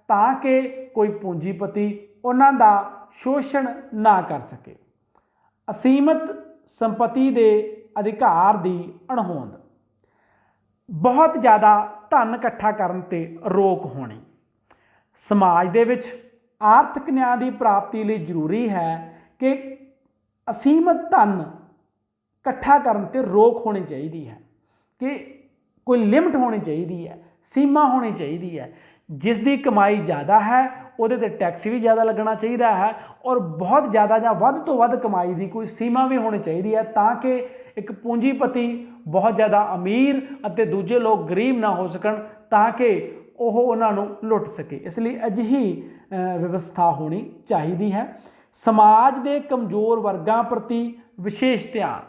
ਤਾਂ ਕਿ ਕੋਈ ਪੂੰਜੀਪਤੀ ਉਹਨਾਂ ਦਾ ਸ਼ੋਸ਼ਣ ਨਾ ਕਰ ਸਕੇ। ਅਸੀਮਤ ਸੰਪਤੀ ਦੇ ਅਧਿਕਾਰ ਦੀ ਅਣਹੋਂਦ। ਬਹੁਤ ਜ਼ਿਆਦਾ ਧਨ ਇਕੱਠਾ ਕਰਨ ਤੇ ਰੋਕ ਹੋਣੀ। ਸਮਾਜ ਦੇ ਵਿੱਚ ਆਰਥਿਕ ਨਿਆਂ ਦੀ ਪ੍ਰਾਪਤੀ ਲਈ ਜ਼ਰੂਰੀ ਹੈ ਕਿ ਅਸੀਮਤ ਧਨ ਇਕੱਠਾ ਕਰਨ ਤੇ ਰੋਕ ਹੋਣੀ ਚਾਹੀਦੀ ਹੈ, ਕਿ ਕੋਈ ਲਿਮਟ ਹੋਣੀ ਚਾਹੀਦੀ ਹੈ, ਸੀਮਾ ਹੋਣੀ ਚਾਹੀਦੀ ਹੈ। ਜਿਸ ਦੀ ਕਮਾਈ ਜ਼ਿਆਦਾ ਹੈ ਉਹਦੇ ਤੇ ਟੈਕਸ ਵੀ ਜ਼ਿਆਦਾ ਲੱਗਣਾ ਚਾਹੀਦਾ ਹੈ ਔਰ ਬਹੁਤ ਜ਼ਿਆਦਾ ਜਾਂ ਵੱਧ ਤੋਂ ਵੱਧ ਕਮਾਈ ਦੀ ਕੋਈ ਸੀਮਾ ਵੀ ਹੋਣੀ ਚਾਹੀਦੀ ਹੈ ਤਾਂ ਕਿ ਇੱਕ ਪੂੰਜੀਪਤੀ ਬਹੁਤ ਜ਼ਿਆਦਾ ਅਮੀਰ ਅਤੇ ਦੂਜੇ ਲੋਕ ਗਰੀਬ ਨਾ ਹੋ ਸਕਣ, ਤਾਂ ਕਿ ਉਹ ਉਹਨਾਂ ਨੂੰ ਲੁੱਟ ਸਕੇ। ਇਸ ਲਈ ਅਜਿਹੀ ਵਿਵਸਥਾ ਹੋਣੀ ਚਾਹੀਦੀ ਹੈ। ਸਮਾਜ ਦੇ ਕਮਜ਼ੋਰ ਵਰਗਾਂ ਪ੍ਰਤੀ ਵਿਸ਼ੇਸ਼ ਧਿਆਨ।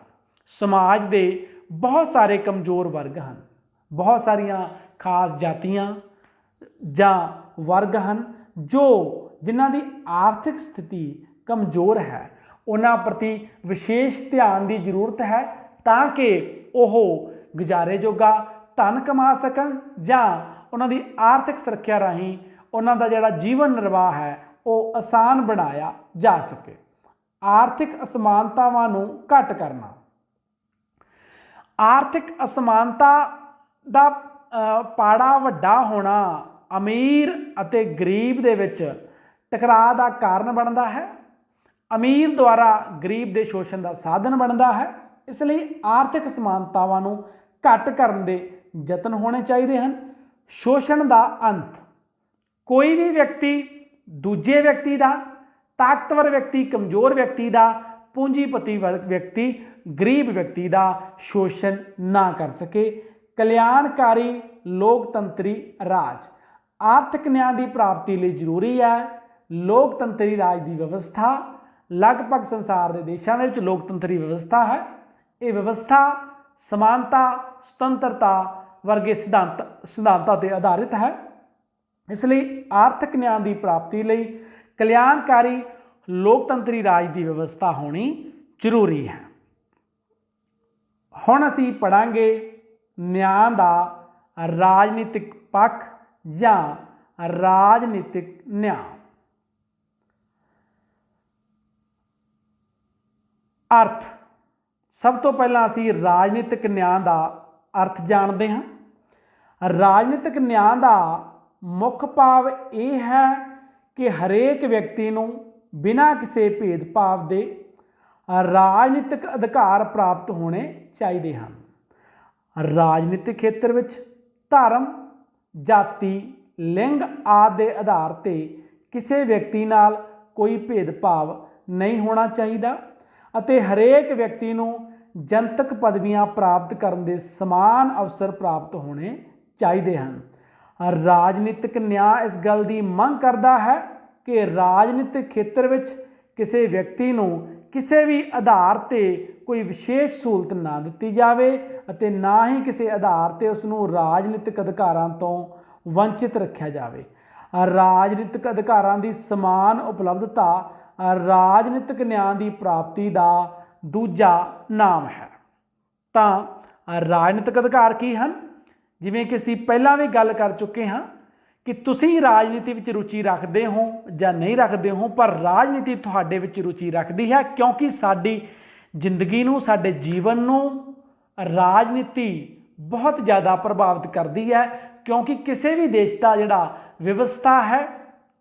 ਸਮਾਜ ਦੇ ਬਹੁਤ ਸਾਰੇ ਕਮਜ਼ੋਰ ਵਰਗ ਹਨ, ਬਹੁਤ ਸਾਰੀਆਂ ਖਾਸ ਜਾਤੀਆਂ ਜਾਂ ਵਰਗ ਹਨ ਜਿਨ੍ਹਾਂ ਦੀ ਆਰਥਿਕ ਸਥਿਤੀ ਕਮਜ਼ੋਰ ਹੈ। ਉਹਨਾਂ ਪ੍ਰਤੀ ਵਿਸ਼ੇਸ਼ ਧਿਆਨ ਦੀ ਜ਼ਰੂਰਤ ਹੈ ਤਾਂ ਕਿ ਉਹ ਗੁਜ਼ਾਰੇ ਜੋਗਾ ਧਨ ਕਮਾ ਸਕਣ ਜਾਂ ਉਹਨਾਂ ਦੀ ਆਰਥਿਕ ਸੁਰੱਖਿਆ ਰਾਹੀਂ ਉਹਨਾਂ ਦਾ ਜਿਹੜਾ ਜੀਵਨ ਨਿਰਵਾਹ ਹੈ ਉਹ ਆਸਾਨ ਬਣਾਇਆ ਜਾ ਸਕੇ। ਆਰਥਿਕ ਅਸਮਾਨਤਾਵਾਂ ਨੂੰ ਘੱਟ ਕਰਨਾ। ਆਰਥਿਕ ਅਸਮਾਨਤਾ ਦਾ ਪਾੜਾ ਵੱਡਾ ਹੋਣਾ ਅਮੀਰ ਅਤੇ ਗਰੀਬ ਦੇ ਵਿੱਚ ਟਕਰਾਅ ਦਾ ਕਾਰਨ ਬਣਦਾ ਹੈ। ਅਮੀਰ ਦੁਆਰਾ ਗਰੀਬ ਦੇ ਸ਼ੋਸ਼ਣ ਦਾ ਸਾਧਨ ਬਣਦਾ ਹੈ। ਇਸ ਲਈ ਆਰਥਿਕ ਅਸਮਾਨਤਾਵਾਂ ਨੂੰ ਘੱਟ ਕਰਨ ਦੇ ਯਤਨ ਹੋਣੇ ਚਾਹੀਦੇ ਹਨ। ਸ਼ੋਸ਼ਣ ਦਾ ਅੰਤ। ਕੋਈ ਵੀ ਵਿਅਕਤੀ ਦੂਜੇ ਵਿਅਕਤੀ ਦਾ, ਤਾਕਤਵਰ ਵਿਅਕਤੀ ਕਮਜ਼ੋਰ ਵਿਅਕਤੀ ਦਾ, ਪੂੰਜੀਪਤੀ ਵਿਅਕਤੀ ਗਰੀਬ ਵਿਅਕਤੀ ਦਾ ਸ਼ੋਸ਼ਣ ਨਾ ਕਰ ਸਕੇ। ਕਲਿਆਣਕਾਰੀ ਲੋਕਤੰਤਰੀ ਰਾਜ। ਆਰਥਿਕ ਨਿਆਂ ਦੀ ਪ੍ਰਾਪਤੀ ਲਈ ਜ਼ਰੂਰੀ ਹੈ ਲੋਕਤੰਤਰੀ ਰਾਜ ਦੀ ਵਿਵਸਥਾ। ਲਗਭਗ ਸੰਸਾਰ ਦੇ ਦੇਸ਼ਾਂ ਦੇ ਵਿੱਚ ਲੋਕਤੰਤਰੀ ਵਿਵਸਥਾ ਹੈ। ਇਹ ਵਿਵਸਥਾ ਸਮਾਨਤਾ, ਸੁਤੰਤਰਤਾ ਵਰਗੇ ਸਿਧਾਂਤਾਂ ਤੇ ਆਧਾਰਿਤ ਹੈ। ਇਸ ਲਈ ਆਰਥਿਕ ਨਿਆਂ ਦੀ ਪ੍ਰਾਪਤੀ ਲਈ ਕਲਿਆਣਕਾਰੀ ਲੋਕਤੰਤਰੀ ਰਾਜ ਦੀ ਵਿਵਸਥਾ ਹੋਣੀ ਜ਼ਰੂਰੀ ਹੈ। ਹੁਣ ਅਸੀਂ ਪੜਾਂਗੇ ਨਿਆਂ ਦਾ ਰਾਜਨੀਤਿਕ ਪੱਖ ਜਾਂ ਰਾਜਨੀਤਿਕ ਨਿਆਂ। ਅਰਥ, ਸਭ ਤੋਂ ਪਹਿਲਾਂ ਅਸੀਂ ਰਾਜਨੀਤਿਕ ਨਿਆਂ ਦਾ ਅਰਥ ਜਾਣਦੇ ਹਾਂ। ਰਾਜਨੀਤਿਕ ਨਿਆਂ ਦਾ ਮੁੱਖ ਭਾਵ ਇਹ ਹੈ ਕਿ ਹਰੇਕ ਵਿਅਕਤੀ ਨੂੰ ਬਿਨਾਂ ਕਿਸੇ ਭੇਦਭਾਵ ਦੇ ਰਾਜਨੀਤਿਕ ਅਧਿਕਾਰ ਪ੍ਰਾਪਤ ਹੋਣੇ ਚਾਹੀਦੇ ਹਨ। ਰਾਜਨੀਤਿਕ ਖੇਤਰ ਵਿੱਚ ਧਰਮ, ਜਾਤੀ, ਲਿੰਗ ਆਦਿ ਦੇ ਆਧਾਰ ਤੇ ਕਿਸੇ ਵਿਅਕਤੀ ਨਾਲ ਕੋਈ ਭੇਦਭਾਵ ਨਹੀਂ ਹੋਣਾ ਚਾਹੀਦਾ ਅਤੇ ਹਰੇਕ ਵਿਅਕਤੀ ਨੂੰ ਜਨਤਕ ਪਦਵੀਆਂ ਪ੍ਰਾਪਤ ਕਰਨ ਦੇ ਸਮਾਨ ਅਵਸਰ ਪ੍ਰਾਪਤ ਹੋਣੇ ਚਾਹੀਦੇ ਹਨ। ਰਾਜਨੀਤਿਕ ਨਿਆਂ ਇਸ ਗੱਲ ਦੀ ਮੰਗ ਕਰਦਾ ਹੈ ਕਿ ਰਾਜਨੀਤਿਕ ਖੇਤਰ ਵਿੱਚ ਕਿਸੇ ਵਿਅਕਤੀ ਨੂੰ ਕਿਸੇ ਵੀ ਆਧਾਰ ਤੇ ਕੋਈ ਵਿਸ਼ੇਸ਼ ਸਹੂਲਤ ਨਾ ਦਿੱਤੀ ਜਾਵੇ ਅਤੇ ਨਾ ਹੀ ਕਿਸੇ ਆਧਾਰ ਤੇ ਉਸ ਨੂੰ ਰਾਜਨੀਤਿਕ ਅਧਿਕਾਰਾਂ ਤੋਂ ਵੰਚਿਤ ਰੱਖਿਆ ਜਾਵੇ। ਰਾਜਨੀਤਿਕ ਅਧਿਕਾਰਾਂ ਦੀ ਸਮਾਨ ਉਪਲਬਧਤਾ ਰਾਜਨੀਤਿਕ ਨਿਆਂ ਦੀ ਪ੍ਰਾਪਤੀ ਦਾ ਦੂਜਾ ਨਾਮ ਹੈ। ਤਾਂ ਰਾਜਨੀਤਿਕ ਅਧਿਕਾਰ ਕੀ ਹਨ? ਜਿਵੇਂ ਕਿ ਅਸੀਂ ਪਹਿਲਾਂ ਵੀ ਗੱਲ ਕਰ ਚੁੱਕੇ ਹਾਂ ਕਿ ਤੁਸੀਂ ਰਾਜਨੀਤੀ ਵਿੱਚ ਰੁਚੀ ਰੱਖਦੇ ਹੋ ਜਾਂ ਨਹੀਂ ਰੱਖਦੇ ਹੋ, ਪਰ ਰਾਜਨੀਤੀ ਤੁਹਾਡੇ ਵਿੱਚ ਰੁਚੀ ਰੱਖਦੀ ਹੈ ਕਿਉਂਕਿ ਸਾਡੀ ਜ਼ਿੰਦਗੀ ਨੂੰ, ਸਾਡੇ ਜੀਵਨ ਨੂੰ ਰਾਜਨੀਤੀ ਬਹੁਤ ਜ਼ਿਆਦਾ ਪ੍ਰਭਾਵਿਤ ਕਰਦੀ ਹੈ। ਕਿਉਂਕਿ ਕਿਸੇ ਵੀ ਦੇਸ਼ ਦਾ ਜਿਹੜਾ ਵਿਵਸਥਾ ਹੈ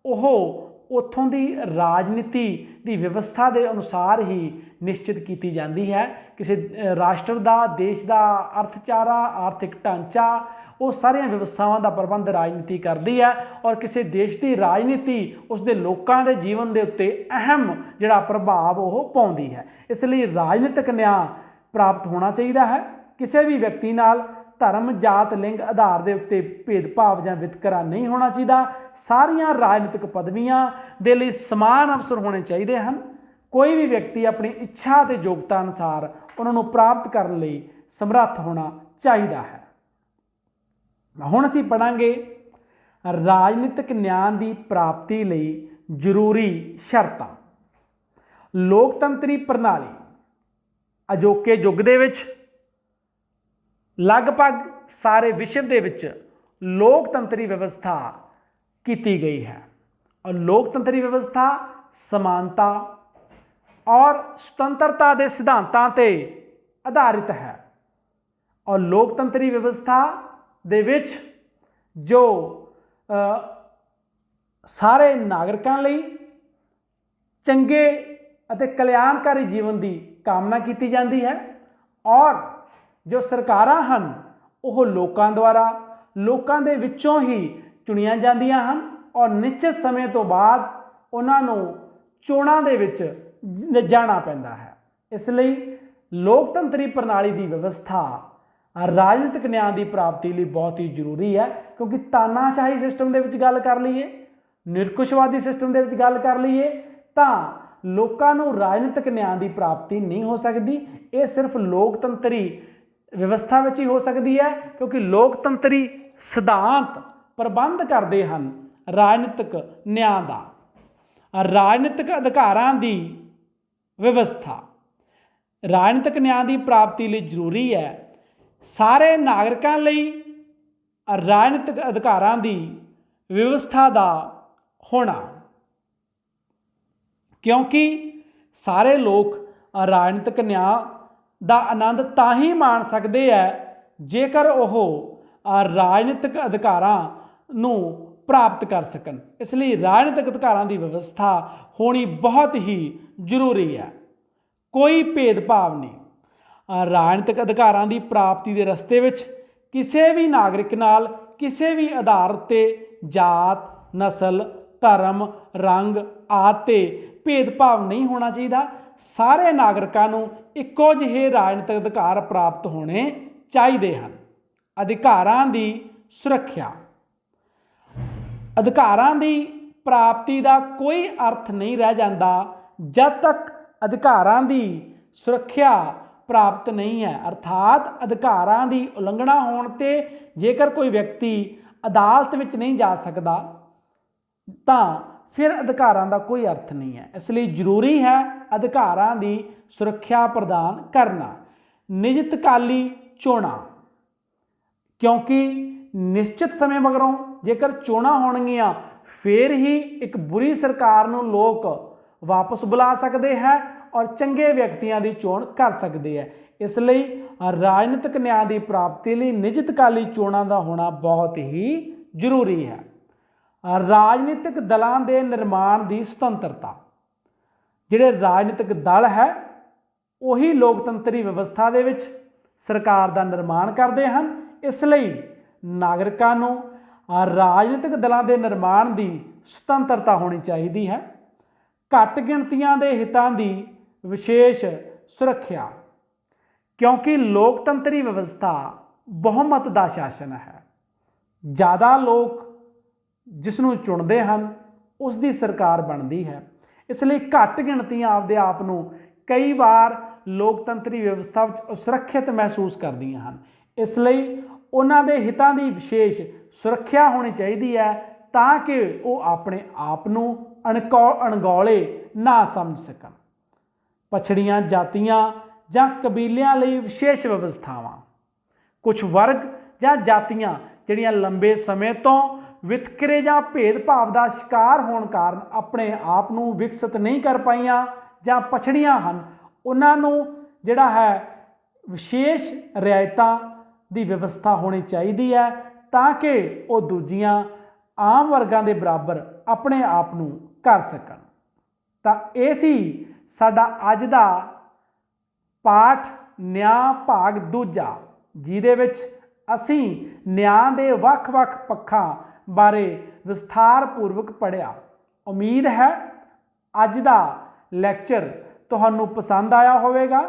ਉਹ ਉੱਥੋਂ ਦੀ ਰਾਜਨੀਤੀ ਦੀ ਵਿਵਸਥਾ ਦੇ ਅਨੁਸਾਰ ਹੀ ਨਿਸ਼ਚਿਤ ਕੀਤੀ ਜਾਂਦੀ ਹੈ। ਕਿਸੇ ਰਾਸ਼ਟਰ ਦਾ, ਦੇਸ਼ ਦਾ ਅਰਥਚਾਰਾ, ਆਰਥਿਕ ਢਾਂਚਾ, ਉਹ ਸਾਰੀਆਂ ਵਿਵਸਥਾਵਾਂ ਦਾ ਪ੍ਰਬੰਧ ਰਾਜਨੀਤੀ ਕਰਦੀ ਹੈ ਔਰ ਕਿਸੇ ਦੇਸ਼ ਦੀ ਰਾਜਨੀਤੀ ਉਸ ਦੇ ਲੋਕਾਂ ਦੇ ਜੀਵਨ ਦੇ ਉੱਤੇ ਅਹਿਮ ਜਿਹੜਾ ਪ੍ਰਭਾਵ ਉਹ ਪਾਉਂਦੀ ਹੈ। ਇਸ ਲਈ ਰਾਜਨੀਤਿਕ ਨਿਆਂ ਪ੍ਰਾਪਤ ਹੋਣਾ ਚਾਹੀਦਾ ਹੈ। ਕਿਸੇ ਵੀ ਵਿਅਕਤੀ ਨਾਲ ਧਰਮ, ਜਾਤ, ਲਿੰਗ ਆਧਾਰ ਦੇ ਉੱਤੇ ਭੇਦਭਾਵ ਜਾਂ ਵਿਤਕਰਾ ਨਹੀਂ ਹੋਣਾ ਚਾਹੀਦਾ। ਸਾਰੀਆਂ ਰਾਜਨੀਤਿਕ ਪਦਵੀਆਂ ਦੇ ਲਈ ਸਮਾਨ ਅਵਸਰ ਹੋਣੇ ਚਾਹੀਦੇ ਹਨ। ਕੋਈ ਵੀ ਵਿਅਕਤੀ ਆਪਣੀ ਇੱਛਾ ਅਤੇ ਯੋਗਤਾ ਅਨੁਸਾਰ ਉਹਨਾਂ ਨੂੰ ਪ੍ਰਾਪਤ ਕਰਨ ਲਈ ਸਮਰੱਥ ਹੋਣਾ ਚਾਹੀਦਾ ਹੈ। ਹੁਣ ਅਸੀਂ ਪੜਾਂਗੇ ਰਾਜਨੀਤਿਕ ਨਿਆਂ ਦੀ ਪ੍ਰਾਪਤੀ ਲਈ ਜ਼ਰੂਰੀ ਸ਼ਰਤਾਂ। ਲੋਕਤੰਤਰੀ ਪ੍ਰਣਾਲੀ। ਅਜੋਕੇ ਯੁੱਗ ਦੇ ਵਿੱਚ ਲਗਭਗ ਸਾਰੇ ਵਿਸ਼ਵ ਦੇ ਵਿੱਚ ਲੋਕਤੰਤਰੀ ਵਿਵਸਥਾ ਕੀਤੀ ਗਈ ਹੈ ਔਰ ਲੋਕਤੰਤਰੀ ਵਿਵਸਥਾ ਸਮਾਨਤਾ ਔਰ ਸੁਤੰਤਰਤਾ ਦੇ ਸਿਧਾਂਤਾਂ ਤੇ ਆਧਾਰਿਤ ਹੈ ਔਰ ਲੋਕਤੰਤਰੀ ਵਿਵਸਥਾ ਦੇ ਵਿੱਚ ਜੋ ਸਾਰੇ ਨਾਗਰਿਕਾਂ ਲਈ ਚੰਗੇ ਅਤੇ ਕਲਿਆਣਕਾਰੀ ਜੀਵਨ ਦੀ ਕਾਮਨਾ ਕੀਤੀ ਜਾਂਦੀ ਹੈ ਔਰ ਜੋ ਸਰਕਾਰਾਂ ਹਨ ਉਹ ਲੋਕਾਂ ਦੁਆਰਾ, ਲੋਕਾਂ ਦੇ ਵਿੱਚੋਂ ਹੀ ਚੁਣੀਆਂ ਜਾਂਦੀਆਂ ਹਨ ਔਰ ਨਿਸ਼ਚਿਤ ਸਮੇਂ ਤੋਂ ਬਾਅਦ ਉਹਨਾਂ ਨੂੰ ਚੋਣਾਂ ਦੇ ਵਿੱਚ ਜਾਣਾ ਪੈਂਦਾ ਹੈ। ਇਸ ਲਈ ਲੋਕਤੰਤਰੀ ਪ੍ਰਣਾਲੀ ਦੀ ਵਿਵਸਥਾ ਰਾਜਨੀਤਿਕ ਨਿਆਂ ਦੀ ਪ੍ਰਾਪਤੀ ਲਈ ਬਹੁਤ ਹੀ ਜ਼ਰੂਰੀ ਹੈ। ਕਿਉਂਕਿ ਤਾਨਾਸ਼ਾਹੀ ਸਿਸਟਮ ਦੇ ਵਿੱਚ ਗੱਲ ਕਰ ਲਈਏ, ਨਿਰਕੁਸ਼ਵਾਦੀ ਸਿਸਟਮ ਦੇ ਵਿੱਚ ਗੱਲ ਕਰ ਲਈਏ ਤਾਂ ਲੋਕਾਂ ਨੂੰ ਰਾਜਨੀਤਿਕ ਨਿਆਂ ਦੀ ਪ੍ਰਾਪਤੀ ਨਹੀਂ ਹੋ ਸਕਦੀ। ਇਹ ਸਿਰਫ ਲੋਕਤੰਤਰੀ ਵਿਵਸਥਾ ਵਿੱਚ ਹੀ ਹੋ ਸਕਦੀ ਹੈ ਕਿਉਂਕਿ ਲੋਕਤੰਤਰੀ ਸਿਧਾਂਤ ਪ੍ਰਬੰਧ ਕਰਦੇ ਹਨ ਰਾਜਨੀਤਿਕ ਨਿਆਂ ਦਾ। ਰਾਜਨੀਤਿਕ ਅਧਿਕਾਰਾਂ ਦੀ ਵਿਵਸਥਾ ਰਾਜਨੀਤਿਕ ਨਿਆਂ ਦੀ ਪ੍ਰਾਪਤੀ ਲਈ ਜ਼ਰੂਰੀ ਹੈ। ਸਾਰੇ ਨਾਗਰਿਕਾਂ ਲਈ ਰਾਜਨੀਤਿਕ ਅਧਿਕਾਰਾਂ ਦੀ ਵਿਵਸਥਾ ਦਾ ਹੋਣਾ, ਕਿਉਂਕਿ ਸਾਰੇ ਲੋਕ ਰਾਜਨੀਤਿਕ ਨਿਆਂ ਦਾ ਆਨੰਦ ਤਾਂ ਹੀ ਮਾਣ ਸਕਦੇ ਹੈ ਜੇਕਰ ਉਹ ਰਾਜਨੀਤਿਕ ਅਧਿਕਾਰਾਂ ਨੂੰ ਪ੍ਰਾਪਤ ਕਰ ਸਕਣ। ਇਸ ਲਈ ਰਾਜਨੀਤਿਕ ਅਧਿਕਾਰਾਂ ਦੀ ਵਿਵਸਥਾ ਹੋਣੀ ਬਹੁਤ ਹੀ ਜ਼ਰੂਰੀ ਹੈ। ਕੋਈ ਭੇਦਭਾਵ ਨਹੀਂ। ਰਾਜਨੀਤਿਕ ਅਧਿਕਾਰਾਂ ਦੀ ਪ੍ਰਾਪਤੀ ਦੇ ਰਸਤੇ ਵਿੱਚ ਕਿਸੇ ਵੀ ਨਾਗਰਿਕ ਨਾਲ ਕਿਸੇ ਵੀ ਆਧਾਰ ਉੱਤੇ ਜਾਤ, ਨਸਲ, ਧਰਮ, ਰੰਗ ਆਦਿ ਤੇ ਭੇਦਭਾਵ ਨਹੀਂ ਹੋਣਾ ਚਾਹੀਦਾ। ਸਾਰੇ ਨਾਗਰਿਕਾਂ ਨੂੰ ਇੱਕੋ ਜਿਹੇ ਰਾਜਨੀਤਿਕ ਅਧਿਕਾਰ ਪ੍ਰਾਪਤ ਹੋਣੇ ਚਾਹੀਦੇ ਹਨ। ਅਧਿਕਾਰਾਂ ਦੀ ਸੁਰੱਖਿਆ। ਅਧਿਕਾਰਾਂ ਦੀ ਪ੍ਰਾਪਤੀ ਦਾ ਕੋਈ ਅਰਥ ਨਹੀਂ ਰਹਿ ਜਾਂਦਾ ਜਦ ਤੱਕ ਅਧਿਕਾਰਾਂ ਦੀ ਸੁਰੱਖਿਆ ਪ੍ਰਾਪਤ ਨਹੀਂ ਹੈ। ਅਰਥਾਤ ਅਧਿਕਾਰਾਂ ਦੀ ਉਲੰਘਣਾ ਹੋਣ ਤੇ ਜੇਕਰ ਕੋਈ ਵਿਅਕਤੀ ਅਦਾਲਤ ਵਿੱਚ ਨਹੀਂ ਜਾ ਸਕਦਾ ਤਾਂ ਫਿਰ ਅਧਿਕਾਰਾਂ ਦਾ ਕੋਈ ਅਰਥ ਨਹੀਂ ਹੈ। ਇਸ ਲਈ ਜ਼ਰੂਰੀ ਹੈ ਅਧਿਕਾਰਾਂ ਦੀ ਸੁਰੱਖਿਆ ਪ੍ਰਦਾਨ ਕਰਨਾ। ਨਿਯਤਕਾਲੀ ਚੋਣਾਂ, ਕਿਉਂਕਿ ਨਿਸ਼ਚਿਤ ਸਮੇਂ ਮਗਰੋਂ ਜੇਕਰ ਚੋਣਾਂ ਹੋਣਗੀਆਂ ਫਿਰ ਹੀ ਇੱਕ ਬੁਰੀ ਸਰਕਾਰ ਨੂੰ ਲੋਕ ਵਾਪਸ ਬੁਲਾ ਸਕਦੇ ਹੈ ਔਰ ਚੰਗੇ ਵਿਅਕਤੀਆਂ ਦੀ ਚੋਣ ਕਰ ਸਕਦੇ ਹੈ। ਇਸ ਲਈ ਰਾਜਨੀਤਿਕ ਨਿਆਂ ਦੀ ਪ੍ਰਾਪਤੀ ਲਈ ਨਿਯਤਕਾਲੀ ਚੋਣਾਂ ਦਾ ਹੋਣਾ ਬਹੁਤ ਹੀ ਜ਼ਰੂਰੀ ਹੈ। ਰਾਜਨੀਤਿਕ ਦਲਾਂ ਦੇ ਨਿਰਮਾਣ ਦੀ ਸੁਤੰਤਰਤਾ, ਜਿਹੜੇ ਰਾਜਨੀਤਿਕ ਦਲ ਹੈ ਉਹੀ ਲੋਕਤੰਤਰੀ ਵਿਵਸਥਾ ਦੇ ਵਿੱਚ ਸਰਕਾਰ ਦਾ ਨਿਰਮਾਣ ਕਰਦੇ ਹਨ। ਇਸ ਲਈ ਨਾਗਰਿਕਾਂ ਨੂੰ ਰਾਜਨੀਤਿਕ ਦਲਾਂ ਦੇ ਨਿਰਮਾਣ ਦੀ ਸੁਤੰਤਰਤਾ ਹੋਣੀ ਚਾਹੀਦੀ ਹੈ। ਘੱਟ ਗਿਣਤੀਆਂ ਦੇ ਹਿੱਤਾਂ ਦੀ ਵਿਸ਼ੇਸ਼ ਸੁਰੱਖਿਆ, ਕਿਉਂਕਿ ਲੋਕਤੰਤਰੀ ਵਿਵਸਥਾ ਬਹੁਮਤ ਦਾ ਸ਼ਾਸਨ ਹੈ। ਜ਼ਿਆਦਾ ਲੋਕ ਜਿਸ ਨੂੰ ਚੁਣਦੇ ਹਨ ਉਸ ਦੀ ਸਰਕਾਰ ਬਣਦੀ ਹੈ। ਇਸ ਲਈ ਘੱਟ ਗਿਣਤੀਆਂ ਆਪਦੇ ਆਪ ਨੂੰ ਕਈ ਵਾਰ ਲੋਕਤੰਤਰੀ ਵਿਵਸਥਾ ਵਿੱਚ ਅਸੁਰੱਖਿਅਤ ਮਹਿਸੂਸ ਕਰਦੀਆਂ ਹਨ। ਇਸ ਲਈ ਉਹਨਾਂ ਦੇ ਹਿੱਤਾਂ ਦੀ ਵਿਸ਼ੇਸ਼ ਸੁਰੱਖਿਆ ਹੋਣੀ ਚਾਹੀਦੀ ਹੈ ਤਾਂ ਕਿ ਉਹ ਆਪਣੇ ਆਪ ਨੂੰ ਅਣਗੌਲੇ ਨਾ ਸਮਝ ਸਕਣ। ਪਛੜੀਆਂ ਜਾਤੀਆਂ ਜਾਂ ਕਬੀਲਿਆਂ ਲਈ ਵਿਸ਼ੇਸ਼ ਵਿਵਸਥਾਵਾਂ, ਕੁਝ ਵਰਗ ਜਾਂ ਜਾਤੀਆਂ ਜਿਹੜੀਆਂ ਲੰਬੇ ਸਮੇਂ ਤੋਂ ਵਿਤਕਰੇ ਜਾਂ ਭੇਦਭਾਵ ਦਾ ਸ਼ਿਕਾਰ ਹੋਣ ਕਾਰਨ ਆਪਣੇ ਆਪ ਨੂੰ ਵਿਕਸਿਤ ਨਹੀਂ ਕਰ ਪਾਈਆਂ ਜਾਂ ਪਛੜੀਆਂ ਹਨ, ਉਹਨਾਂ ਨੂੰ ਜਿਹੜਾ ਹੈ ਵਿਸ਼ੇਸ਼ ਰਿਆਇਤਾਂ ਦੀ ਵਿਵਸਥਾ ਹੋਣੀ ਚਾਹੀਦੀ ਹੈ ਤਾਂ ਕਿ ਉਹ ਦੂਜੀਆਂ ਆਮ ਵਰਗਾਂ ਦੇ ਬਰਾਬਰ ਆਪਣੇ ਆਪ ਨੂੰ ਕਰ ਸਕਣ। ਤਾਂ ਇਹ ਸੀ ਸਾਡਾ ਅੱਜ ਦਾ ਪਾਠ ਨਿਆਂ ਭਾਗ ਦੂਜਾ, ਜਿਹਦੇ ਵਿੱਚ ਅਸੀਂ ਨਿਆਂ ਦੇ ਵੱਖ-ਵੱਖ ਪੱਖਾਂ ਬਾਰੇ ਵਿਸਥਾਰਪੂਰਵਕ ਪੜ੍ਹਿਆ। ਉਮੀਦ ਹੈ ਅੱਜ ਦਾ ਲੈਕਚਰ ਤੁਹਾਨੂੰ ਪਸੰਦ ਆਇਆ ਹੋਵੇਗਾ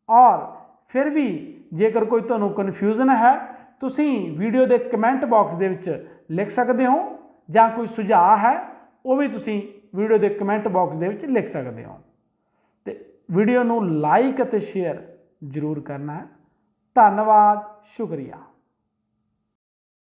ਔਰ ਫਿਰ ਵੀ ਜੇਕਰ ਕੋਈ ਤੁਹਾਨੂੰ ਕਨਫਿਊਜ਼ਨ ਹੈ ਤੁਸੀਂ ਵੀਡੀਓ ਦੇ ਕਮੈਂਟ ਬਾਕਸ ਦੇ ਵਿੱਚ ਲਿਖ ਸਕਦੇ ਹੋ ਜਾਂ ਕੋਈ ਸੁਝਾਅ ਹੈ ਉਹ ਵੀ ਤੁਸੀਂ ਵੀਡੀਓ ਦੇ ਕਮੈਂਟ ਬਾਕਸ ਦੇ ਵਿੱਚ ਲਿਖ ਸਕਦੇ ਹੋ। ਤੇ ਵੀਡੀਓ ਨੂੰ ਲਾਈਕ ਅਤੇ ਸ਼ੇਅਰ ਜ਼ਰੂਰ ਕਰਨਾ ਹੈ। ਧੰਨਵਾਦ, ਸ਼ੁਕਰੀਆ।